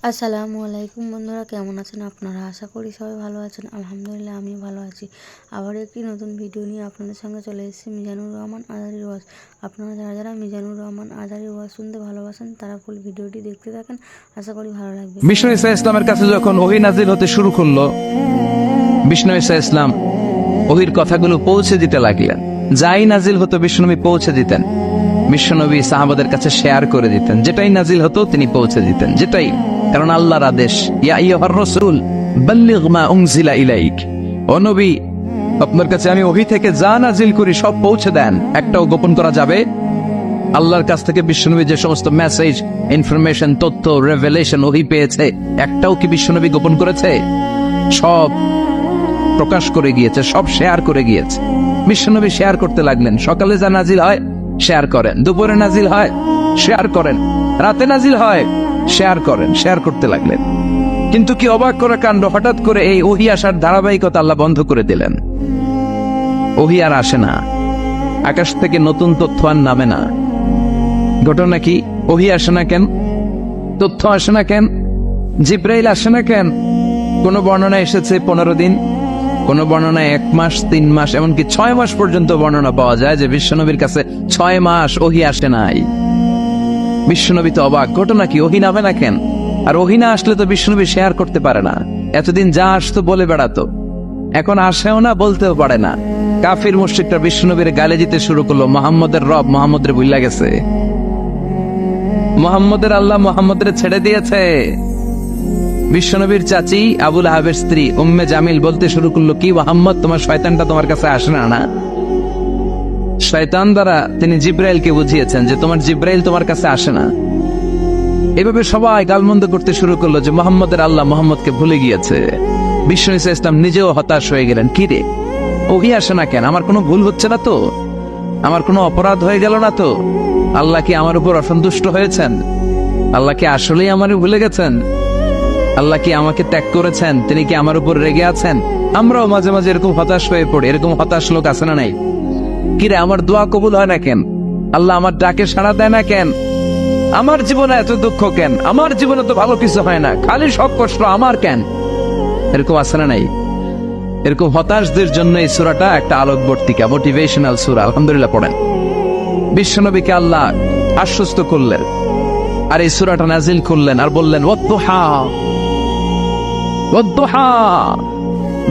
আসসালামু আলাইকুম বন্ধুরা, কেমন আছেন আপনারা? আশা করি সবাই ভালো আছেন। আলহামদুলিল্লাহ আমিও ভালো আছি। আবার একটি নতুন ভিডিও নিয়ে আপনাদের সঙ্গে চলে এসেছি মিজানুর রহমান আজারির ওয়াজ। আপনারা যারা যারা মিজানুর রহমান আজারির ওয়াজ শুনতে ভালোবাসেন তারা ফুল ভিডিওটি দেখতে থাকেন, আশা করি ভালো লাগবে। বিষ্ণু ঈসা ইসলামের কাছে যখন ওহী নাজিল হতে শুরু করলো, বিষ্ণু ঈসা ইসলাম ওহীর কথাগুলো পৌঁছে দিতে লাগলেন। যাই নাজিল হতো বিশ্বনবী পৌঁছে দিতেন। বিশ্বনবী সাহাবাদের কাছে শেয়ার করে দিতেন, যেটাই নাজিল হতো তিনি পৌঁছে দিতেন, যেটাই, কারণ আল্লাহর আদেশ, ইয়া আইয়ুহার রাসূল বাল্লিগ মা উনজিলা ইলাইক, ও নবী আপনার কাছে আমি ওহী থেকে যা নাজিল করি সব পৌঁছে দেন, একটাও গোপন করা যাবে। আল্লাহর কাছ থেকে বিশ্বনবী যে সমস্ত মেসেজ, ইনফরমেশন, তথ্য, রেভেলেশন ওহী পেয়েছে, একটাও কি বিশ্বনবী গোপন করেছে? সব প্রকাশ করে গিয়েছে, সব শেয়ার করে গিয়েছে। বিশ্বনবী শেয়ার করতে লাগলেন। সকালে যা নাজিল হয় শেয়ার করেন, দুপুরে নাজিল হয় শেয়ার করেন, রাতে নাজিল হয় শেয়ার করেন, শেয়ার করতে লাগলেন। কিন্তু কি অবাক করা কাণ্ড, হঠাৎ করে এই ওহী আসার ধারাবাহিকতা আল্লাহ বন্ধ করে দিলেন। ওহী আর আসে না, আকাশ থেকে নতুন তথ্য আর নামে না। ঘটনা কি? ওহী আসে না কেন? তথ্য আসে না কেন? জিব্রাইল আসে না কেন? কোন বর্ণনা এসেছে 15 দিন, কোন বর্ণনায় 1 মাস, 3 মাস, এমনকি 6 মাস পর্যন্ত বর্ণনা পাওয়া যায় যে বিশ্বনবীর কাছে 6 মাস ওহী আসে নাই। বিশ্বনবী তো অবাক, ঘটনা কি? ওহী নামে না কেন? আর ওহী না আসলে তো বিশ্বনবী শেয়ার করতে পারে না। এতদিন যা আসতো বলে বেড়াতো, এখন আসেও না, বলতেও পারে না। কাফির মুশরিকরা বিশ্বনবীর গালে দিতে শুরু করলো, মুহাম্মদের রব মুহাম্মদের ভুইলা গেছে, মুহাম্মদের আল্লাহ মুহাম্মদের ছেড়ে দিয়েছে। বিশ্বনবীর চাচি আবু লাহাবের স্ত্রী উম্মে জামিল বলতে শুরু করলো, কি মুহাম্মদ, তোমার শয়তানটা তোমার কাছে আসে না? না, শয়তান দ্বারা তিনি জিব্রাইলকে বুঝিয়েছেন যে তোমার জিব্রাইল তোমার কাছে আসে না। এভাবে সবাই গালমন্দ করতে শুরু করলো যে মুহাম্মদের আল্লাহ মুহাম্মদকে ভুলে গিয়েছে। বিষ্ণু ঈসা ইসলাম নিজেও হতাশ হয়ে গেলেন। কি রে, ওহী আসে না কেন? আমার কোনো ভুল হচ্ছে না তো? আমার কোনো অপরাধ হয়ে গেল না তো? আল্লাহ কি আমার উপর অসন্তুষ্ট হয়েছেন? আল্লাহ কি আসলেই আমারে ভুলে গেছেন? আল্লাহ কি আমাকে ত্যাগ করেছেন? তিনি কি আমার উপর রেগে আছেন? আমরাও মাঝে মাঝে এরকম হতাশ হয়ে পড়ি। এরকম হতাশ লোক আছে না নাই? কিরে, আমার দোয়া কবুল হয় না কেন? আল্লাহ আমার ডাকে সাড়া দেয় না কেন? আমার জীবনে এত দুঃখ কেন? আমার জীবনে তো ভালো কিছু হয় না, খালি সব কষ্ট আমার কেন? এরকম আছে না নাই? এরকম হতাশদের জন্য এই সূরাটা একটা আলোকবর্তিকা, মোটিভেশনাল সূরা। আলহামদুলিল্লাহ পড়েন। বিশ্বনবীকে আল্লাহ আশ্বস্ত করলেন আর এই সূরাটা নাজিল করলেন আর বললেন, ওয়াদ-দুহা, ওয়াদ-দুহা,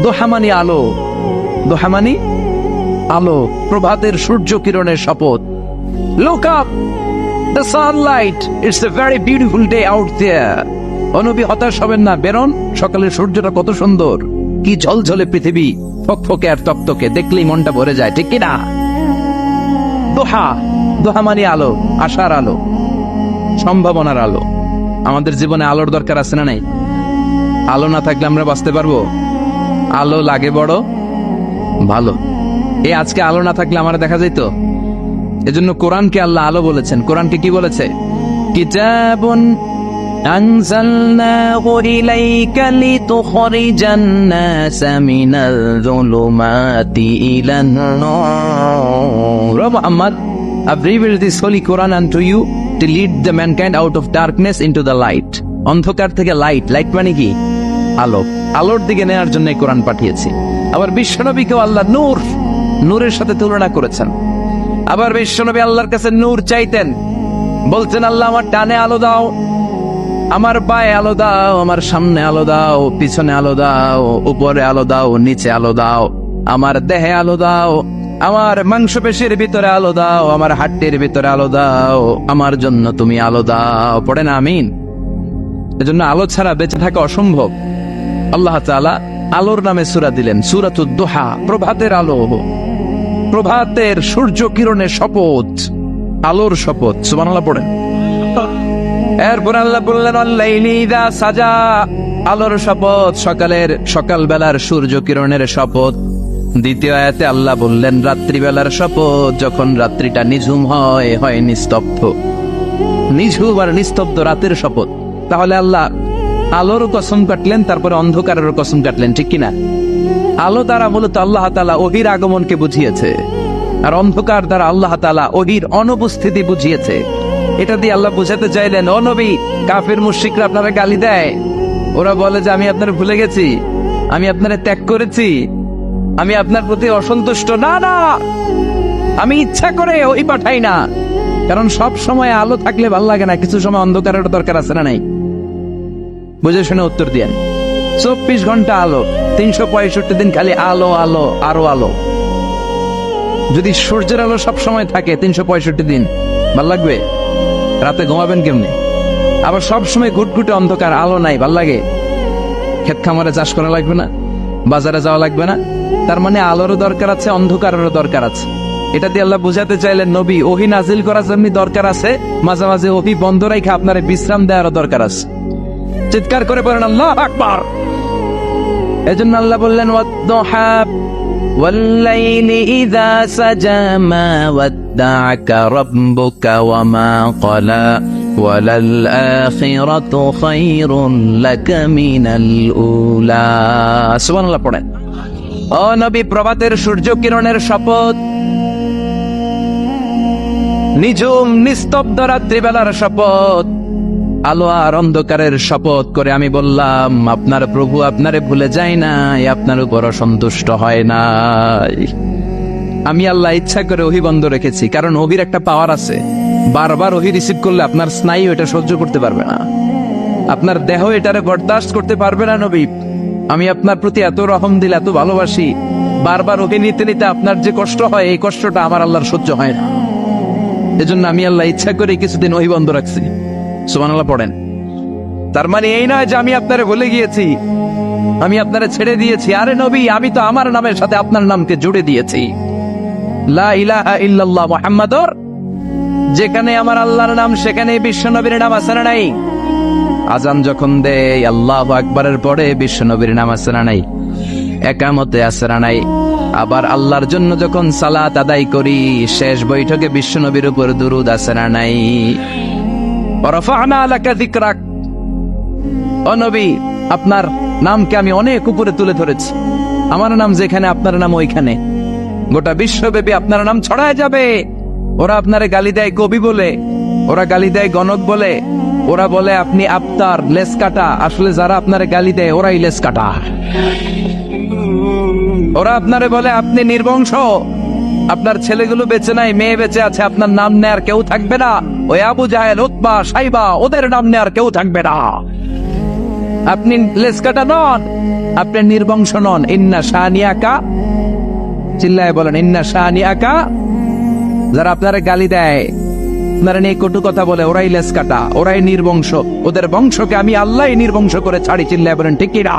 দুহা মানে আলো, দুহা মানে আলো, প্রভাতের সূর্য কিরণের শপথ। Look up, the sunlight, it's a very beautiful day out there. ও নবী, হতাশ হবেন না, বেরোন, সকালের সূর্যটা কত সুন্দর, কি ঝলঝলে পৃথিবী, ফকফকে আর তকতকে, দেখলেই মনটা ভরে যায়, ঠিক কিনা? দোহা, দোহা মানে আলো, আশার আলো, সম্ভাবনার আলো। আমাদের জীবনে আলোর দরকার আছে না নাই? আলো না থাকলে আমরা বাঁচতে পারবো? আলো লাগে বড় ভালো। এই আজকে আলো না থাকলে আমার দেখা যাইত? এজন্য কোরআনকে আল্লাহ আলো বলেছেন। কোরআনকে কি বলেছে? কিতাবুন আনজালনাহু ইলাইকা লিতুখরিজান নাসা মিনাল যুলুমাতি ইলান নূর। Muhammad, I've revealed this holy Quran unto you to lead the mankind out of darkness into the light. অন্ধকার থেকে লাইট, লাইট মানে কি? আলো, আলোর দিকে নেয়ার জন্য এই কোরআন পাঠিয়েছি। আবার বিশ্বনবীকেও আল্লাহ নূর, নূরের সাথে তুলনা করেছেন। আবার বিশ্বনবী আল্লাহর কাছে নূর চাইতেন, বলতেন, আল্লাহ আমার ডানে আলো দাও, আমার পায়ে আলো দাও, আমার সামনে আলো দাও, পিছনে আলো দাও, উপরে আলো দাও, নিচে আলো দাও, আমার দেহে আলো দাও, আমার মাংসপেশির ভিতরে আলো দাও, আমার হাড্ডির ভিতরে আলো দাও, আমার জন্য তুমি আলো দাও। পড়ে না আমিন? এজন্য আলো ছাড়া বেঁচে থাকা অসম্ভব। আল্লাহ তাআলা আলোর নামে সূরা দিলেন, সূরাতুদ দুহা, প্রভাতের আলো, প্রভাতের সূর্য কিরণের শপথ, আলোর শপথ। সুবহানাল্লাহ পড়েন। এরপর আল্লাহ বললেন, আল-লাইলি ইযা সাজা, আলোর শপথ, সকালের, সকালবেলার সূর্য কিরণের শপথ। দ্বিতীয় আয়াতে আল্লাহ বললেন, রাত্রিবেলার শপথ, যখন রাত্রিটা নিঝুম হয়, হয় নিস্তব্ধ, নিঝুম আর নিস্তব্ধ রাতের শপথ। তাহলে আল্লাহ আলোর কসম কাটলেন, তারপরে অন্ধকারের কসম কাটলেন, ঠিক কিনা? আলো দ্বারা মূলত আল্লাহ তাআলা ওহীর আগমনকে বুঝিয়েছে, আর অন্ধকার দ্বারা আল্লাহ তাআলা ওহীর অনুপস্থিতি বুঝিয়েছে। এটা দিয়ে আল্লাহ বুঝাতে চাইলেন, ও নবী, কাফের মুশরিকরা আপনারা গালি দেয়, ওরা বলে যে আমি আপনারা ভুলে গেছি, আমি আপনারা ত্যাগ করেছি, আমি আপনার প্রতি অসন্তুষ্ট। না না, আমি ইচ্ছা করে ওই পাঠাই না, কারণ সব সময় আলো থাকলে ভাল লাগে না, কিছু সময় অন্ধকারের দরকার আছে না নাই? বুঝে শুনে উত্তর দিয়েন। 24 ঘন্টা আলো, 365 দিন খালি আলো আলো আরো আলো। যদি সূর্যের আলো সব সময় থাকে 365 দিন, ভাল লাগবে? রাতে ঘুমাবেন কেমনে? আবার সব সময় ঘুটঘুটে অন্ধকার, আলো নাই, ভাল লাগে? ক্ষেত খামারে চাষ করা লাগবে না, বাজারে যাওয়া লাগবে না। তার মানে আলোরও দরকার আছে, অন্ধকারেরও দরকার আছে। এটা দিয়ে আল্লাহ বুঝাতে চাইলেন, নবী, ওহী নাজিল করার জন্য দরকার আছে, মাঝে মাঝে ওহী বন্ধ রেখে আপনার বিশ্রাম দেওয়ারও দরকার আছে। চিৎকার করে বলেন আল্লাহু আকবার। এজন্য আল্লাহ বললেন, ওয়াদ-দুহা ওয়াল-লাইলি ইযা সাজা মা ওয়াদ্দা'আকা রাব্বুকা ওয়া মা ক্বালা ওয়ালাল আখিরাতু খায়রুন লাকা মিনাল উলা। সুবহানাল্লাহ পড়েন। ও নবী, প্রভাতের সূর্য কিরণের শপথ, নিঝুম নিস্তব্ধ রাত্রিবেলার শপথ, আলো আর অন্ধকারের শপথ করে আমি বললাম, আপনার প্রভু আপনারে ভুলে যায় নাই, আপনার উপর অসন্তুষ্ট হয় নাই। আমি আল্লাহ ইচ্ছা করে ওহী বন্ধ রেখেছি, কারণ ওহীর একটা পাওয়ার আছে। বারবার ওহী রিসিভ করলে আপনার স্নায়ু এটা সহ্য করতে পারবে না, আপনার দেহ এটারে বরদাস্ত করতে পারবে না। নবী, আমি আপনার প্রতি এত রহম দিল, এত ভালোবাসি, বারবার ওহী নিতে নিতে আপনার যে কষ্ট হয়, এই কষ্টটা আমার আল্লাহর সহ্য হয় না। এজন্য আমি আল্লাহ ইচ্ছা করে কিছুদিন ওহী বন্ধ রাখছি। সুবহানাল্লাহ পড়েন। তার মানে এই নয় যে আমি আপনারে ভুলে গিয়েছি, আমি আপনারে ছেড়ে দিয়েছি। আরে নবী, আমি তো আমার নামের সাথে আপনার নামকে জুড়ে দিয়েছি। লা ইলাহা ইল্লাল্লাহ মুহাম্মাদুর, যেখানে আমার আল্লাহর নাম সেখানে বিশ্ব নবীর নাম আছে না নাই? আজান যখন দেয় আল্লাহু আকবারের পরে বিশ্ব নবীর নাম আছে না নাই? একামতে আছে না নাই? আবার আল্লাহর জন্য যখন সালাত আদায় করি, শেষ বৈঠকে বিশ্ব নবীর উপর দুরূদ আছে না নাই? রাফা'না লাকা যিকরাক, ও নবী, আপনার নামকে আমি অনেক উপরে তুলে ধরেছি। আমার নাম যেখানে, আপনার নাম ওইখানে। গোটা বিশ্বব্যাপী আপনার নাম ছড়ায় যাবে। ওরা আপনারে গালি দেয় কবি বলে, ওরা গালি দেয় গণক বলে, ওরা বলে আপনি আফতার, লেস কাটা। আসলে যারা আপনারে গালি দেয় ওরাই লেস কাটা। ওরা আপনারে বলে আপনি নির্বংশ, আপনার ছেলেগুলো বেঁচে নাই, মেয়ে বেঁচে আছে, আপনার নাম নেয়ার কেউ থাকবে না। ওই আবু জাহেল, উতবা, সাইবা, ওদের নাম নেয়ার কেউ থাকবে না। আপনি লেসকাটা নন, আপনি নির্বংশ নন। ইন্না শানিয়াকা, চিল্লায় বলেন, ইন্না শানিয়াকা। যারা আপনারা গালি দেয়, আপনারা নিয়ে কটু কথা বলে, ওরাই লেসকাটা, ওরাই নির্বংশ। ওদের বংশকে আমি আল্লাহই নির্বংশ করে ছাড়ি। চিল্লায় বলেন ঠিক কি না?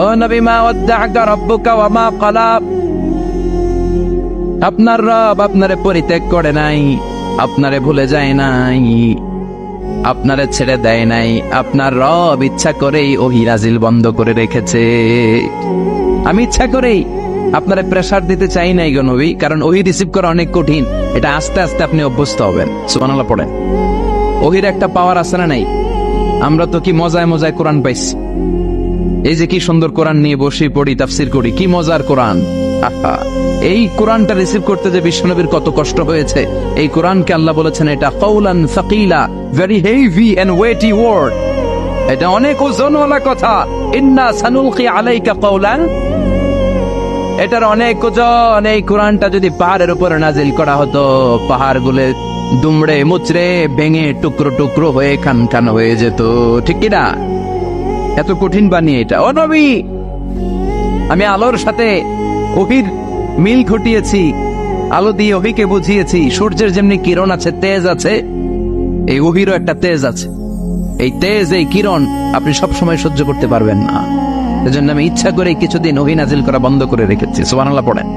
ও নবী, মা ওয়াদ্দা'আকা রাব্বুকা ওয়া মা ক্বালা, আপনার রব আপনারে পরিত্যাগ করে নাই, আপনারে ভুলে যায় নাই, আপনারে ছেড়ে দেয় নাই। আপনার রব ইচ্ছা করেই ওহী নাজিল বন্ধ করে রেখেছে। আমি ইচ্ছা করেই আপনারে প্রেসার দিতে চাই নাই গো নবী, কারণ ওহী রিসিভ করা অনেক কঠিন। এটা আস্তে আস্তে আপনি অভ্যস্ত হবেন। সুবহানাল্লাহ পড়েন। ওহীর একটা পাওয়ার আছে না নাই? আমরা তো কি মজায় মজায় কোরআন পাইছি। এই যে কি সুন্দর কোরআন নিয়ে বসে পড়ি, তাফসীর করি, কি মজার কোরআন। আহা, এই কোরআনটা রিসিভ করতে যে বিশ্বনবীর কত কষ্ট হয়েছে। এই কোরআনকে আল্লাহ বলেছেন এটা কাওলান সাকিলা, very heavy and weighty word. এটা অনেক ওজনওয়ালা কথা। ইন্না সানুলকি আলাইকা কাওলান, এটার অনেক ওজন। এই কোরআনটা যদি পাহাড়ের উপরে নাজিল করা হতো, পাহাড়গুলো দুমড়ে মুচড়ে ভেঙে টুকরো টুকরো হয়ে খান খান হয়ে যেত। ঠিক কি না? এত কঠিন বানিয়ে এটা। ও নবী, আমি আলোর সাথে ওহীর মিল ঘটিয়েছি, আলো দিয়ে ওহীকে বুঝিয়েছি। সূর্যের যেমনি কিরণ আছে, তেজ আছে, এই ওহীরও একটা তেজ আছে। এই তেজ, এই কিরণ আপনি সব সময় সহ্য করতে পারবেন না। এজন্য আমি ইচ্ছা করে কিছুদিন ওহী নাজিল করা বন্ধ করে রেখেছি। সুবহানাল্লাহ পড়েন।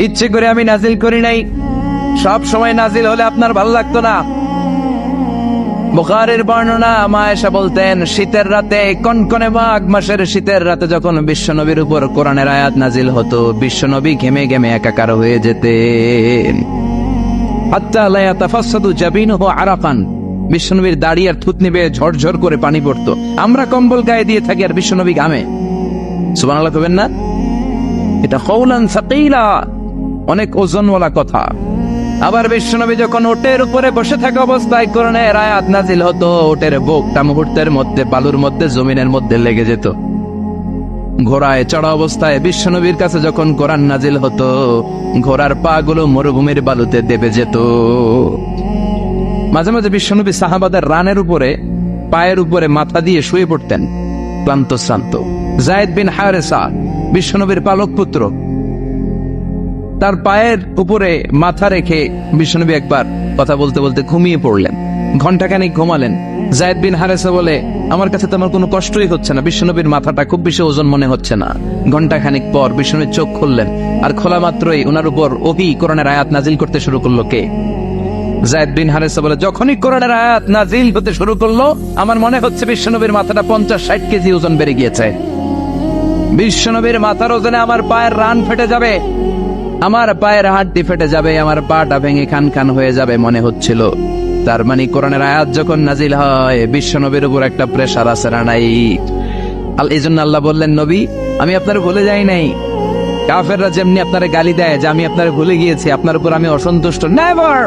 ইচ্ছে করে আমি নাজিল করি নাই। সব সময় নাজিল হলে আপনার ভালো লাগতো না। বুখারীর বর্ণনা, মা আয়েশা বলতেন, শীতের রাতে, কনকনে মাঘ মাসের শীতের রাতে যখন বিশ্বনবীর উপর কোরআনের আয়াত নাজিল হতো, বিশ্বনবী ঘেমে ঘেমে একাকার হয়ে যেতেন। হাত্তা লা ইয়াতাফাসসাদু জাবিনুহু আরাকান, বিশ্বনবীর দাড়ি আর থুতনি বেয়ে ঝরঝর করে পানি পড়তো। আমরা কম্বল গায়ে দিয়ে থাকি আর বিশ্বনবী ঘামে। সুবহানাল্লাহ কবেন না? এটা কাওলান সাকিলা, অনেক ওজনওয়ালা কথা। আবার বিশ্বনবী যখন উটের উপরে বসে থাকা অবস্থায় কোরআনের আয়াত নাজিল হতো, উটের বুকটা মুহূর্তের মধ্যে বালুর মধ্যে জমিনের মধ্যে লেগে যেত। ঘোড়ায় চড়া অবস্থায় বিশ্বনবীর কাছে যখন কোরআন নাজিল হতো, ঘোড়ার পা গুলো মরুভূমির বালুতে দেবে যেত। মাঝে মাঝে বিশ্বনবী সাহাবাদের রানের উপরে পায়ের উপরে মাথা দিয়ে শুয়ে পড়তেন, ক্লান্ত শ্রান্ত। যায়েদ বিন হারেসা বিশ্বনবীর পালক পুত্র, তার পায়ের উপরে মাথা রেখে বিশ্বনবী একবার কথা বলতে বলতে ঘুমিয়ে পড়লেন। ঘন্টাখানিক ঘুমালেন। যায়েদ বিন হারেসা বলে, আমার কাছে তো আমার কোনো কষ্টই হচ্ছে না, বিশ্বনবীর মাথাটা খুব বেশি ওজন মনে হচ্ছে না। ঘন্টাখানিক পর বিশ্বনবীর চোখ খুললেন, আর খোলা মাত্রই ওনার উপর ওহী কোরআনের আয়াত নাজিল করতে শুরু করলো। কে? যায়েদ বিন হারেসা বলে, যখনই কোরআনের আয়াত নাজিল হতে শুরু করলো, আমার মনে হচ্ছে বিশ্বনবীর মাথাটা 50-60 কেজি ওজন বেড়ে গিয়েছে। বিশ্বনবীর মাথার ওজনে আমার পায়ের রান ফেটে যাবে, আমার পায়ের হাড্ডি ফেটে যাবে, আমার পাটা ভেঙে খান খান হয়ে যাবে মনে হচ্ছিল। তার মানে কোরআনের আয়াত যখন নাজিল হয়, বিশ্বনবীর উপর একটা প্রেসার আছে না নাই? এই জন্য আল্লাহ বললেন, নবী আমি আপনার ভুলে যাই নাই। কাফেররা যেমনি আপনারে গালি দেয় যে আমি আপনারে ভুলে গিয়েছি, আপনার উপর আমি অসন্তুষ্ট, নেভার,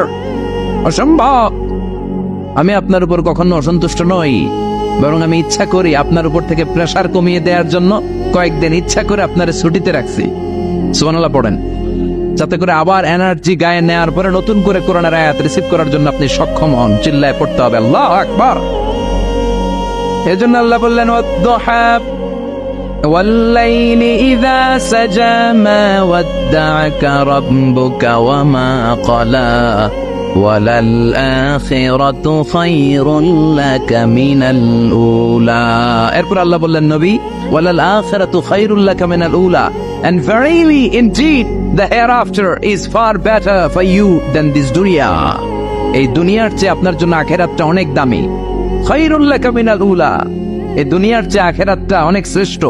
অসম্ভব। আমি আপনার উপর কখনো অসন্তুষ্ট নই, বরং আমি ইচ্ছা করি আপনার উপর থেকে প্রেসার কমিয়ে দেওয়ার জন্য কয়েকদিন ইচ্ছা করে আপনার ছুটিতে রাখছি। সুবহানাল্লাহ পড়েন, যাতে করে আবার এনার্জি গায়ে নেওয়ার পরে নতুন করে কোরআনের আয়াত রিসিভ করার জন্য আপনি সক্ষম হন। চিল্লায় পড়তে হবে আল্লাহু আকবার। এজন্য আল্লাহ বললেন, ওয়াদ-দুহা ওয়াল-লাইলি ইযা সাজা মা ওয়াদ্দা'আকা রাব্বুকা ওয়া মা ক্বালা ওয়ালাল আখিরাতু খায়রুল লাকা মিনাল উলা। এরপর আল্লাহ বললেন, নবী ওয়ালাল আখিরাতু খায়রুল লাকা মিনাল উলা, and verily indeed the hereafter is far better for you than this dunya. এই দুনিয়ার চেয়ে আপনার জন্য আখিরাতটা অনেক দামি। খায়রুল লাকা মিনাল উলা, এই দুনিয়ার চেয়ে আখিরাতটা অনেক শ্রেষ্ঠ।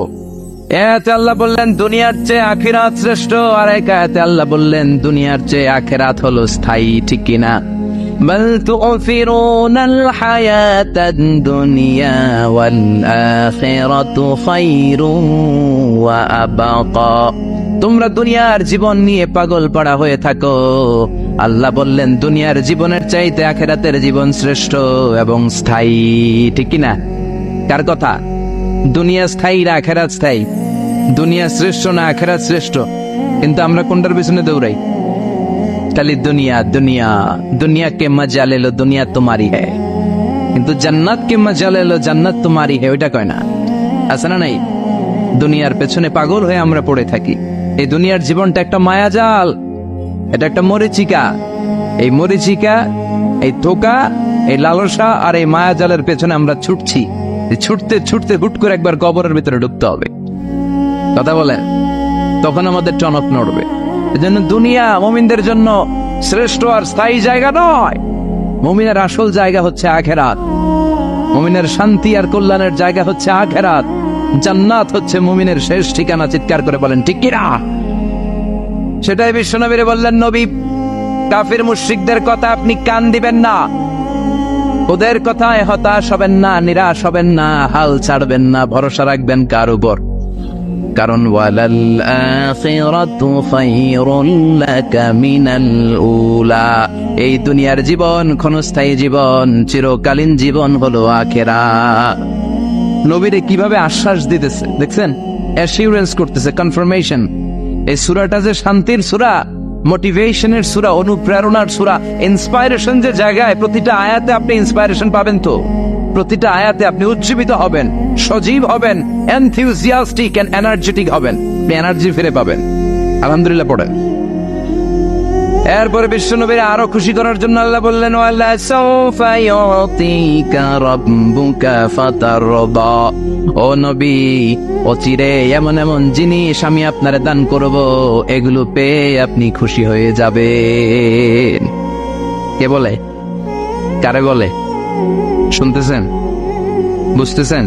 এতে আল্লাহ বললেন দুনিয়ার চেয়ে আখিরাত শ্রেষ্ঠ, আর এক আয়াতে আল্লাহ বললেন দুনিয়ার চেয়ে আখিরাত হলো স্থায়ী। ঠিক কিনা? বাল তু'ফিরুনাল হায়াতাদ দুনিয়া ওয়াল আখিরাতু খায়রুন ওয়া আবকা। তোমরা দুনিয়ার জীবন নিয়ে পাগল পাড়া হয়ে থাকো, আল্লাহ বললেন দুনিয়ার জীবনের চাইতে আখিরাতের জীবন শ্রেষ্ঠ এবং স্থায়ী। ঠিক কিনা? কার কথা? দুনিয়া স্থায়ী না আখিরাত স্থায়ী? দুনিয়া শ্রেষ্ঠ না আখিরাত শ্রেষ্ঠ? কিন্তু আমরা কোনটার পিছনে দৌড়াই? খালি দুনিয়া দুনিয়া। দুনিয়া কে মজা লে লো, দুনিয়া তোমারি হ্যায়, কিন্তু জান্নাত কে মজা লে লো, জান্নাত তোমারি হ্যায়, ওইটা কয় না? আছে না নাই? দুনিয়ার পেছনে পাগল হয়ে আমরা পড়ে থাকি। এই দুনিয়ার জীবনটা একটা মায়াজাল, এটা একটা মরিচিকা। এই মরিচিকা, এই ধোঁকা, এই লালসা আর এই মায়াজালের পেছনে আমরা ছুটছি। ছুটতে ছুটতে হুট করে একবার কবরের ভিতরে ঢুকতে হবে। কথা বলেন, তখন আমাদের টনক নড়বে। এজন্য দুনিয়া মুমিনদের জন্য শ্রেষ্ঠ আর স্থায়ী জায়গা নয়। মুমিনের আসল জায়গা হচ্ছে আখিরাত। মুমিনের শান্তি আর কল্যাণের জায়গা হচ্ছে আখিরাত। জান্নাত হচ্ছে মুমিনের শেষ ঠিকানা। চিৎকার করে বলেন ঠিক কিনা? সেটাই বিশ্বনবীরে বললেন, নবী কাফির মুশরিকদের কথা আপনি কান দিবেন না, ওদের কথায় হতাশ হবেন না, নিরাশ হবেন না, হাল ছাড়বেন না, ভরসা রাখবেন কার উপর? কারণ ওয়ালাল আখিরাতু খায়রুল লাকা মিনাল উলা, এই দুনিয়ার জীবন ক্ষণস্থায়ী জীবন, চিরকালীন জীবন হলো আখিরাত। নবীরে কিভাবে আশ্বাস দিতেছে দেখছেন? অ্যাসিউরেন্স করতেছে, কনফার্মেশন। এই সূরাটা যে শান্তির সূরা, মোটিভেশনের সূরা, অনুপ্রেরণার সূরা, ইন্সপাইরেশন যে জায়গায়, প্রতিটা আয়াতে আপনি ইন্সপাইরেশন পাবেন। তো প্রতিটা আয়াতে আপনি উজ্জীবিত হবেন, সজীব হবেন, এনথিউজিয়াস্টিক এন্ড এনার্জেটিক হবেন, আপনি এনার্জি ফিরে পাবেন। আলহামদুলিল্লাহ পড়েন। এরপরে বিশ্বনবীর আরো খুশি করার জন্য আল্লাহ বললেন, ওয়ালা সাউফা ইউতিকা রাব্বুকা ফাতারদা। ও নবী, অচিরে এমন এমন জিনিস আমি আপনারে দান করব, এগুলো পেয়ে আপনি খুশি হয়ে যাবেন। কে বলে? কারে বলে? শুনতেছেন? বুঝতেছেন?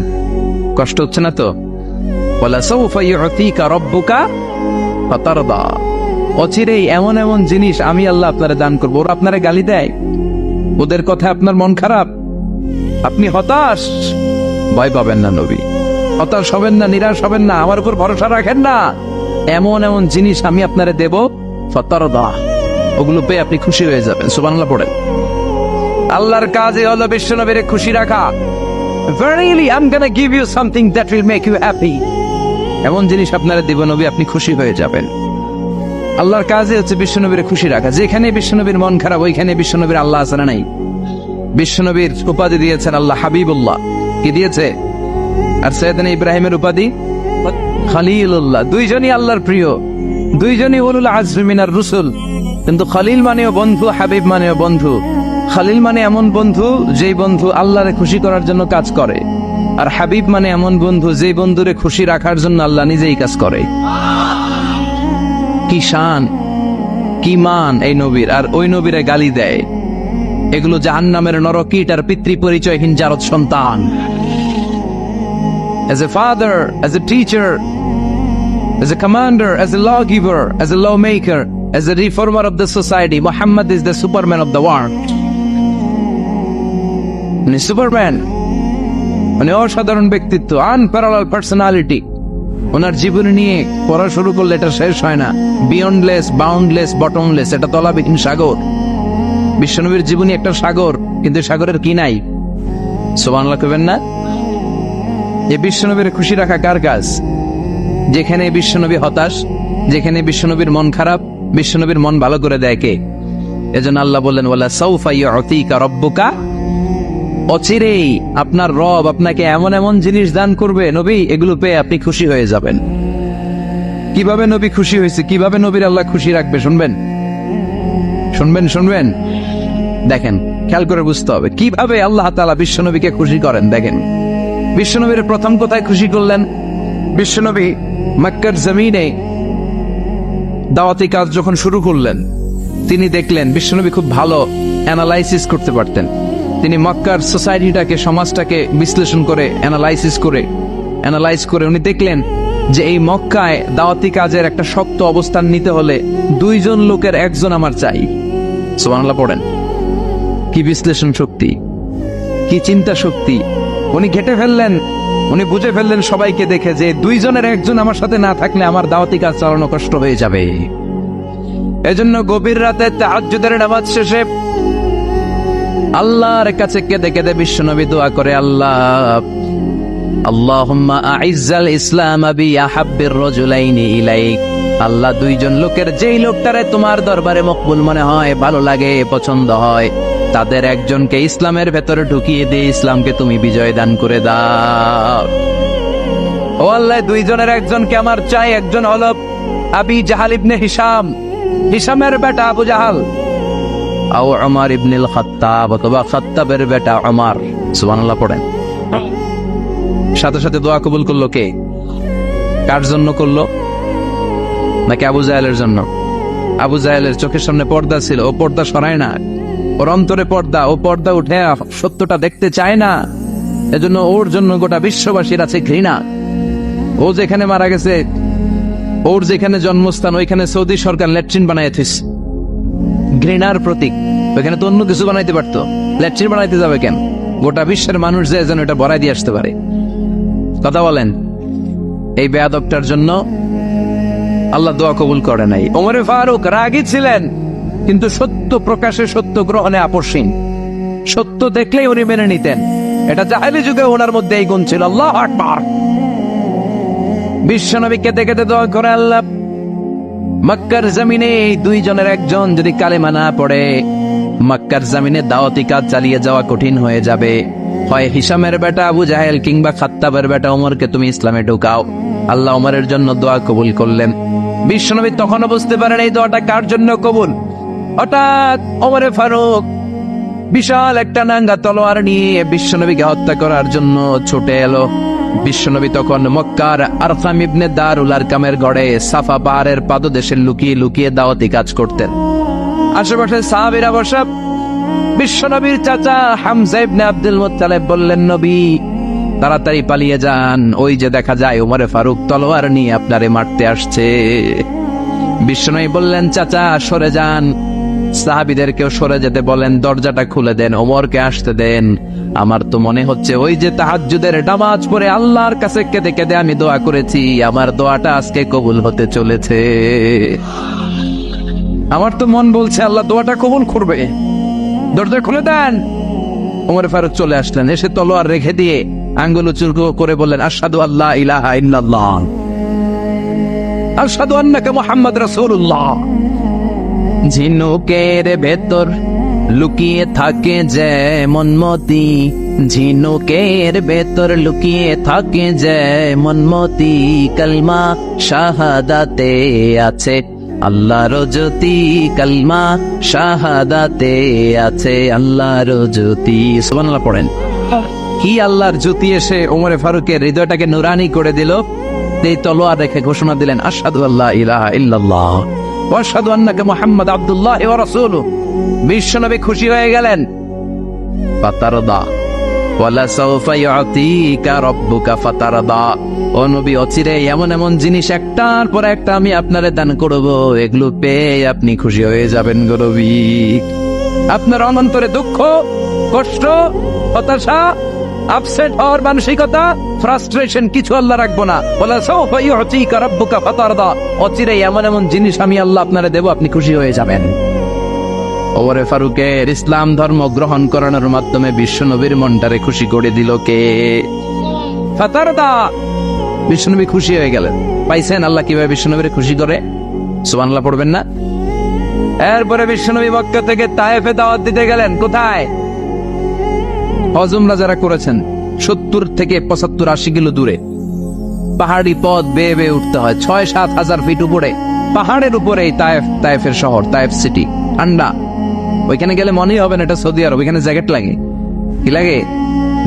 কষ্ট হচ্ছে না তো? ওয়ালা সাউফা ইউতিকা রাব্বুকা ফাতারদা। অচিরেই এমন এমন জিনিস আমি আল্লাহ আপনারে দান করবো। ওরা আপনারে গালি দেয়, ওদের কথা আপনার মন খারাপ, আপনি হতাশ, ভয় পাবেন না নবী, হতাশ হবেন না, নিরাশ হবেন না, আমার উপর ভরসা রাখেন না। এমন এমন জিনিস আমি আপনারে দেব, ফাতারদা, ওগুলো পেয়ে আপনি খুশি হয়ে যাবেন। সুবহানাল্লাহ পড়েন। আল্লাহর কাজে হলো বিশ্বনবীর খুশি রাখা। Verily I'm gonna give you something that will make you happy. এমন জিনিস আপনারা দিব নবী, আপনি খুশি হয়ে যাবেন। আল্লাহর কাজে হচ্ছে বিশ্বনবীর খুশি রাখা। যেখানে বিশ্বনবীর মন খারাপ ওইখানে বিশ্বনবীর আল্লাহ আছে না নাই? বিশ্বনবীর উপাধি দিয়েছেন আল্লাহ হাবিবুল্লাহ। কি দিয়েছে? আর সৈয়দনা ইব্রাহিমের উপাধি খলিলুল্লাহ। দুইজনই আল্লাহর প্রিয়, দুইজনই উলুল আজমি মিনার রুসুল। কিন্তু খলিল মানেও বন্ধু, হাবিব মানেও বন্ধু। খলিল মানে এমন বন্ধু যেই বন্ধু আল্লাহরে খুশি করার জন্য কাজ করে, আর হাবিব মানে এমন বন্ধু যেই বন্ধুরে খুশি রাখার জন্য আল্লাহ নিজেই কাজ করে। কি শান, কি মান এই নবীর, আর ওই নবীরে গালি দেয়। এগুলো জাহান্নামের নরকীট আর পিতৃ পরিচয়হীন জারদ সন্তান। As a father, as a teacher, as a commander, as a lawgiver, as a lawmaker, as a reformer of the society, Muhammad is the Superman of the world. উনি সুপারম্যান, উনি অসাধারণ ব্যক্তিত্ব, আনপ্যারালাল পার্সোনালিটি। ওনার জীবনী নিয়ে পড়া শুরু করলে এটা শেষ হয় না। বিয়ন্ডলেস, বাউন্ডলেস, বটমলেস, এটা তলাবিহীন সাগর। বিশ্বনবীর জীবনী একটা সাগর, কিন্তু সাগরের কি নাই? সুবহানাল্লাহ কইবেন না? এই বিশ্বনবীর খুশি রাখা কার কাজ? যেখানে বিশ্বনবী হতাশ, যেখানে বিশ্বনবীর মন খারাপ, বিশ্বনবীর মন ভালো করে দেয় কে? এজন্য আল্লাহ বললেন ওয়ালা সাউফা ইউতিকা রাব্বুকা, অচিরেই আপনার রব আপনাকে এমন এমন জিনিস দান করবে নবী, এগুলো পেয়ে আপনি খুশি হয়ে যাবেন। কিভাবে নবী খুশি হয়েছে, কিভাবে নবীর আল্লাহ খুশি রাখবে শুনবেন, শুনবেন, শুনবেন। দেখেন, খেয়াল করে বুঝতে হবে কিভাবে আল্লাহ তাআলা বিশ্বনবীকে খুশি করেন। দেখেন, বিশ্বনবীর প্রথম কোথায় খুশি করলেন? বিশ্বনবী মক্কার জমিনে দাওয়াতি কাজ যখন শুরু করলেন, তিনি দেখলেন বিশ্বনবী খুব ভালো অ্যানালাইসিস করতে পারতেন। তিনি মক্কার সোসাইটিটাকে, সমাজটাকে বিশ্লেষণ করে অ্যানালাইজ করে উনি দেখলেন যে এই মক্কায় দাওয়াতি কাজের একটা শক্ত অবস্থান নিতে হলে দুইজন লোকের একজন আমার চাই। সুবহানাল্লাহ পড়েন। কি বিশ্লেষণ শক্তি, কি চিন্তা শক্তি! উনি ঘেটে ফেললেন, উনি বুঝে ফেললেন সবাইকে দেখে যে দুইজনের একজন আমার সাথে না থাকলে আমার দাওয়াতি কাজ চালানো কষ্ট হয়ে যাবে। এজন্য গভীর রাতে তাহাজ্জুদের নামাজ শেষে আল্লাহর কাছে কেঁদে কেঁদে বিশ্বনবী দোয়া করে, আল্লাহ আল্লাহুম্মা আইজ্জাল ইসলাম বি আহাব্বির রাজুলাইনি ইলাইক। আল্লাহ, দুইজন লোকের যেই লোকটারে তোমার দরবারে মকবুল মনে হয়, ভালো লাগে, পছন্দ হয়, তাদের একজনকে ইসলামের ভেতরে ঢুকিয়ে দিয়ে ইসলামকে তুমি বিজয় দান করে দাও। ও আল্লাহ, দুইজনের একজনকে আমার চাই। একজন হলো আবি জাহাল ইবনে হিশাম, হিশামের বেটা আবু জাহাল, আও উমর ইবনুল খাত্তাব, অথবা খাত্তাবের বেটা উমর। সুবহানাল্লাহ পড়েন। সাথে সাথে দোয়া কবুল করলো কে? কার জন্য করলো? নাকি আবু জাহেলের জন্য? আবু জাহেলের চোখের সামনে পর্দা ছিল, ও পর্দা সরায় না। ওর অন্তরে পর্দা, ও পর্দা উঠে সত্যটা দেখতে চায় না। এজন্য ওর জন্য গোটা বিশ্ববাসীর আছে ঘৃণা। ও যেখানে মারা গেছে, ওর যেখানে জন্মস্থান, ওইখানে সৌদি সরকার ল্যাট্রিন বানাইতে দিছে। ঘৃণার প্রতীক। ওইখানে তো অন্য কিছু বানাইতে পারতো, ল্যাট্রিন বানাইতে যাবে কেন? গোটা বিশ্বের মানুষ যে যেন এটা ভরাই দিয়ে আসতে পারে। কথা বলেন। এই বেয়াদবটার জন্য আল্লাহ দোয়া কবুল করে নাই। ওমরে ফারুক রাগী ছিলেন, কিন্তু সত্য প্রকাশে, সত্য গ্রহণে আপসহীন। সত্য দেখলেই উনি মেনে নিতেন। এটা জাহেলি যুগে ওনার মধ্যে এই গুণ ছিল। আল্লাহু আকবার। বিশ্বনবী কেঁদে কেঁদে দোয়া করে, আল্লাহ মক্কার জমিনে এই দুইজনের একজন যদি কালেমা না পড়ে, মক্কার জমিনে দাওয়াতি কাজ চালিয়ে যাওয়া কঠিন হয়ে যাবে। হয় হিশামের বেটা আবু জাহেল কিংবা খাত্তাবের বেটা ওমরকে তুমি ইসলামে ঢুকাও। আল্লাহ ওমরের জন্য দোয়া কবুল করলেন। বিশ্বনবী তখনও বুঝতে পারেন এই দোয়াটা কার জন্য কবুল। হঠাৎ ওমরে ফারুক বিশাল একটা নাঙ্গা তলোয়ার নিয়ে বিশ্বনবীকে হত্যা করার জন্য ছুটে এলো। বিশ্বনবী তখন মক্কার আরকাম ইবনে দারুল আরকামের গড়ে সাফা পাহাড়ের পাদদেশে লুকিয়ে লুকিয়ে দাওয়াতি কাজ করতেন। আশেপাশে সাহাবীরা বসা। বিশ্বনবীর চাচা হামজা ইবনে আব্দুল মুত্তালিব বললেন, নবী তাড়াতাড়ি পালিয়ে যান, ওই যে দেখা যায় ওমরে ফারুক তলোয়ার নিয়ে আপনারে মারতে আসছে। বিশ্বনবী বললেন, চাচা সরে যান। সাহাবীদেরকেও সরে যেতে বলেন, দরজাটা খুলে দেন, ওমরকে আসতে দেন। আমার তো মনে হচ্ছে ওই যে তাহাজ্জুদের নামাজ পড়ে আল্লাহর কাছে কেঁদে কেঁদে আমি দোয়া করেছি, আমার দোয়াটা আজকে কবুল হতে চলেছে। আমার তো মন বলছে আল্লাহ দোয়াটা কবুল করবে, দরজা খুলে দেন। ওমর ফারুক চলে আসলেন, এসে তলোয়ার রেখে দিয়ে আঙ্গুল উঁচু করে বললেন, আশহাদু আল্লা ইলাহা ইল্লাল্লাহ, আশহাদু আন্নাকা মুহাম্মদ রাসূলুল্লাহ। ঝিনুকের ভেতর লুকিয়ে থাকে যেমন মতি, ঝিনুকের ভেতর লুকিয়ে থাকে যেমন মতি, কালমা শাহাদাতে আছে আল্লাহর জ্যোতি, কালমা শাহাদাতে আছে আল্লাহর জ্যোতি। সুবহানাল্লাহ পড়েন। কি আল্লাহর জ্যোতি এসে ওমর ফারুকের হৃদয়টাকে নুরানি করে দিল। এই তলোয়ার রেখে ঘোষণা দিলেন, আশহাদু আল্লা ইলাহা ইল্লাল্লাহ ওয়া আশহাদু আন্নাকা মুহাম্মাদ আবদুল্লাহ ওয়া রাসূলুহু। বিশ্বনবী খুশি হয়ে গেলেন। ফাতারদা ওয়ালা সাউফা ইউতিকা রাব্বুকা ফাতারদা। ও নবী, অচিরে এমন এমন জিনিস একটার পর একটা আমি আপনারে দান করব, এগুলো পেয়ে আপনি খুশি হয়ে যাবেন গো নবী। আপনার অনন্তরে দুঃখ, কষ্ট, হতাশা, আপসেট হওয়ার মানসিকতা, ফ্রাস্ট্রেশন কিছু আল্লাহ রাখবো না। ওয়ালা সাউফা ইউতিকা রাব্বুকা ফাতারদা। অচিরে এমন এমন জিনিস আমি আল্লাহ আপনারে দেব, আপনি খুশি হয়ে যাবেন। ওমর ফারুকের ইসলাম ধর্ম গ্রহণ করানোর মাধ্যমে বিশ্বনবীর মনটারে খুশি করে দিল কে? ফাতারদা। বিশ্বনবী খুশি হয়ে গেলেন। পাইছেন আল্লাহ কিভাবে বিশ্বনবীরে খুশি করে? সুবহানাল্লাহ পড়বেন না? এরপরে বিশ্বনবী মক্কা থেকে তায়েফে দাওয়াত দিতে গেলেন। কোথায়? হজ উমরা যারা করেছেন 70 থেকে 75 80 কিলো দূরে পাহাড়ি পথ বেয়ে বেয়ে উঠতে হয়, 6-7 হাজার ফিট উপরে পাহাড়ের উপরে তায়েফের শহর, তায়েফ সিটি। ঠান্ডা, ওইখানে গেলে মনেই হবে না এটা সৌদি আরব। ওইখানে জ্যাকেট লাগে। কি লাগে?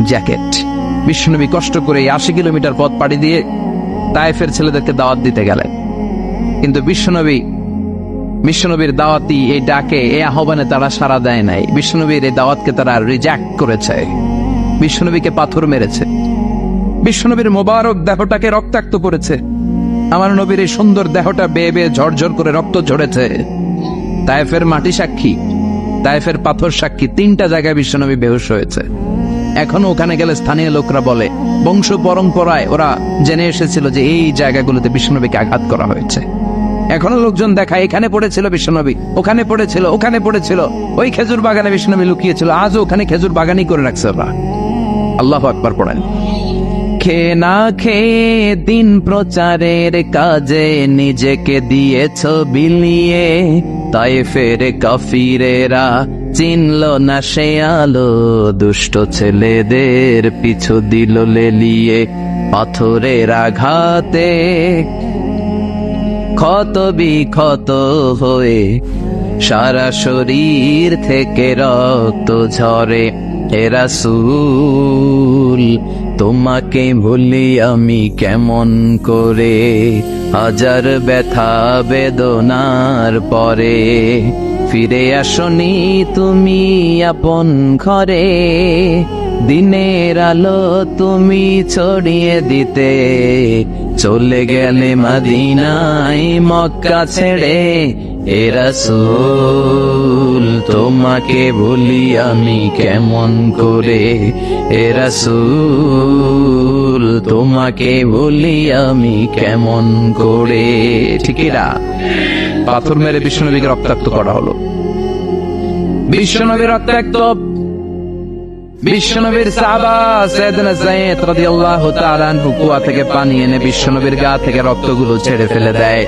জ্যাকেট। বিশ্বনবী কষ্ট করে 80 কিলোমিটার পথ পাড়ি দিয়ে তায়েফের ছেলেদেরকে দাওয়াত দিতে গেলেন। কিন্তু বিশ্বনবীর দাওয়াতি এই ডাকে, এই আহ্বানে তারা সাড়া দেয় নাই। বিশ্বনবীর এই দাওয়াতকে তারা রিজেক্ট করেছে। বিশ্বনবীকে পাথর মেরেছে। বিশ্বনবীর মোবারক দেহটাকে রক্তাক্ত করেছে। আমার নবীর এই সুন্দর দেহটা বেয়ে বেয়ে ঝরঝর করে রক্ত ঝরেছে। তায়েফের মাটি সাক্ষী, তায়েফের পাথর সাক্ষী। 3টা জায়গায় বিশ্বনবী বেহুশ হয়েছে। এখনো ওখানে গেলে স্থানীয় লোকরা বলে, বংশ পরম্পরায় ওরা জেনে এসেছিল যে এই জায়গাগুলোতে বিশ্বনবীকে আঘাত করা হয়েছে। এখনো লোকজন দেখায়, এখানে পড়েছিল বিশ্বনবী, ওখানে পড়েছিল, ওখানে পড়েছিল, ওই খেজুর বাগানে বিশ্বনবী লুকিয়েছিল। আজও ওখানে খেজুর বাগানই করে রাখছে ওরা। আল্লাহু আকবার পড়েন। খেয়ে না খেয়ে দিন প্রচারের কাজে নিজেকে দিয়েছ বিলিয়ে, তায়েফের কাফিরেরা চিনল না সে আলো, দুষ্ট ছেলেদের পিছু দিল লেলিয়ে, পাথরের আঘাতে ক্ষত বিক্ষত হয়ে সারা শরীর থেকে রক্ত ঝরে। হে রাসূল, তোমাকে ভুলি আমি কেমন করে, হাজার ব্যথা বেদনার পরে ফিরে আসনি তুমি আপন ঘরে, দিনের আলো তুমি ছড়িয়ে দিতে চলে গেলে মদিনায় মক্কা ছেড়ে। হে রাসূল, তোমাকে ভুলি আমি কেমন করে, হে রাসূল, তোমাকে ভুলি আমি কেমন করে। ঠিকিরা পাথর মেরে বিশ্বনবীকে রক্তাক্ত করা হলো। বিশ্বনবী রক্তাক্ত। বিশ্বনবীর সাহাবা সাইয়েদনা যায়েদ রাদিয়াল্লাহু তাআলা আনহু কুয়া থেকে পানি এনে বিশ্বনবীর গা থেকে রক্তগুলো ছেড়ে ফেলে দেয়।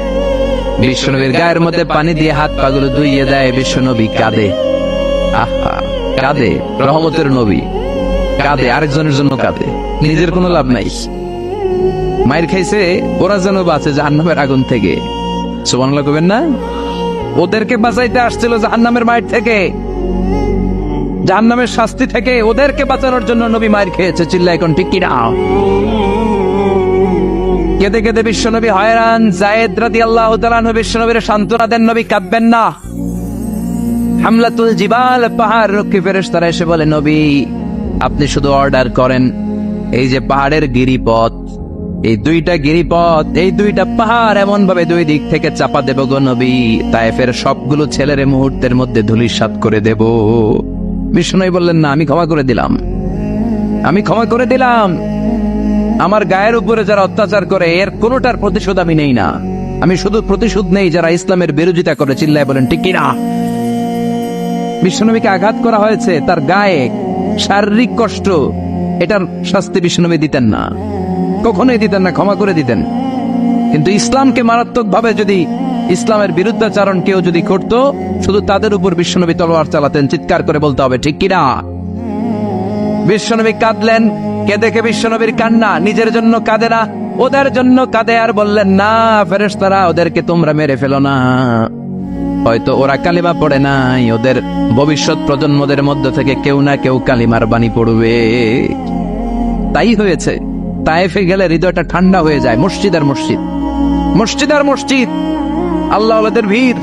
বিশ্বনবীর গায়ের মধ্যে পানি দিয়ে হাত পাগুলো ধুইয়ে দেয়। বিশ্বনবী কাঁদে। আহা, কাঁদে। রহমতের নবী কাঁদে, আরেকজনের জন্য কাঁদে, নিজের কোনো লাভ নাই। মায়ের খাইছে, ওরা যেন বাঁচে জাহান্নামের আগুন থেকে। সুবহানাল্লাহ কইবেন না? ওদেরকে বাঁচাইতে আসছিল জাহান্নামের মায়ের থেকে, জাহান্নামের শাস্তি থেকে। ওদেরকে বাঁচানোর জন্য নবী মায়ের খেয়েছে। চিল্লা এখন ঠিক কি না? কেঁদে কেঁদে বিশ্বনবী হয়রান। যায়েদ রাদিয়াল্লাহু তাআলা আনহু বিশ্বনবীর সান্ত্বনা দেন, নবী কাঁদবেন না। হামলাতুল জিবাল, পাহাড় রক্ষী ফেরেশতারা এসে বলে, নবী আপনি শুধু অর্ডার করেন, এই যে পাহাড়ের গিরিপথ, এই 2টা গিরিপথ, এই 2টা পাহাড় এমন ভাবে 2 দিক থেকে চাপা দেব গো নবী, তায়েফের সবগুলো ছেলেরে মুহূর্তের মধ্যে ধূলিসাৎ করে দেব। বিষ্ণু বললেন, না, আমি ক্ষমা করে দিলাম, আমি ক্ষমা করে দিলাম। আমার গায়ের উপরে যারা অত্যাচার করে এর কোনোটার প্রতিশোধ আমি নেই না। আমি শুধু প্রতিশোধ নেই যারা ইসলামের বিরোধিতা করে, চিল্লায় বলেন ঠিক কিনা? বিশ্বনবীকে আঘাত করা হয়েছে, তার গায়ে শারীরিক কষ্ট, এটার শাস্তি বিশ্বনবী দিতেন না, কখনোই দিতেন না, ক্ষমা করে দিতেন। কিন্তু ইসলামকে মারাত্মক ভাবে যদি ইসলামের বিরুদ্ধাচারণ কেউ যদি করত, শুধু তাদের উপর বিশ্বনবী তলোয়ার চালাতেন, চিৎকার করে বলতে হবে ঠিক কিনা? বিশ্বনবী কাঁদলেন, কে দেখে বিশ্বনবীর কান্না, নিজের জন্য কাঁদে না, ওদের জন্য কাঁদে। আর বললেন, না ফেরেশতারা, ওদেরকে তোমরা মেরে ফেলো না, হয়তো ওরা কালিমা পড়ে নাই, ওদের ভবিষ্যৎ প্রজন্মদের মধ্য থেকে কেউ না কেউ কালিমার বাণী পড়বে। তাই হয়েছে, তায়েফে গেলে হৃদয়টা ঠান্ডা হয়ে যায়। মসজিদ আর মসজিদ, মসজিদ আর মসজিদ, আল্লাহ ওদের ভিড়,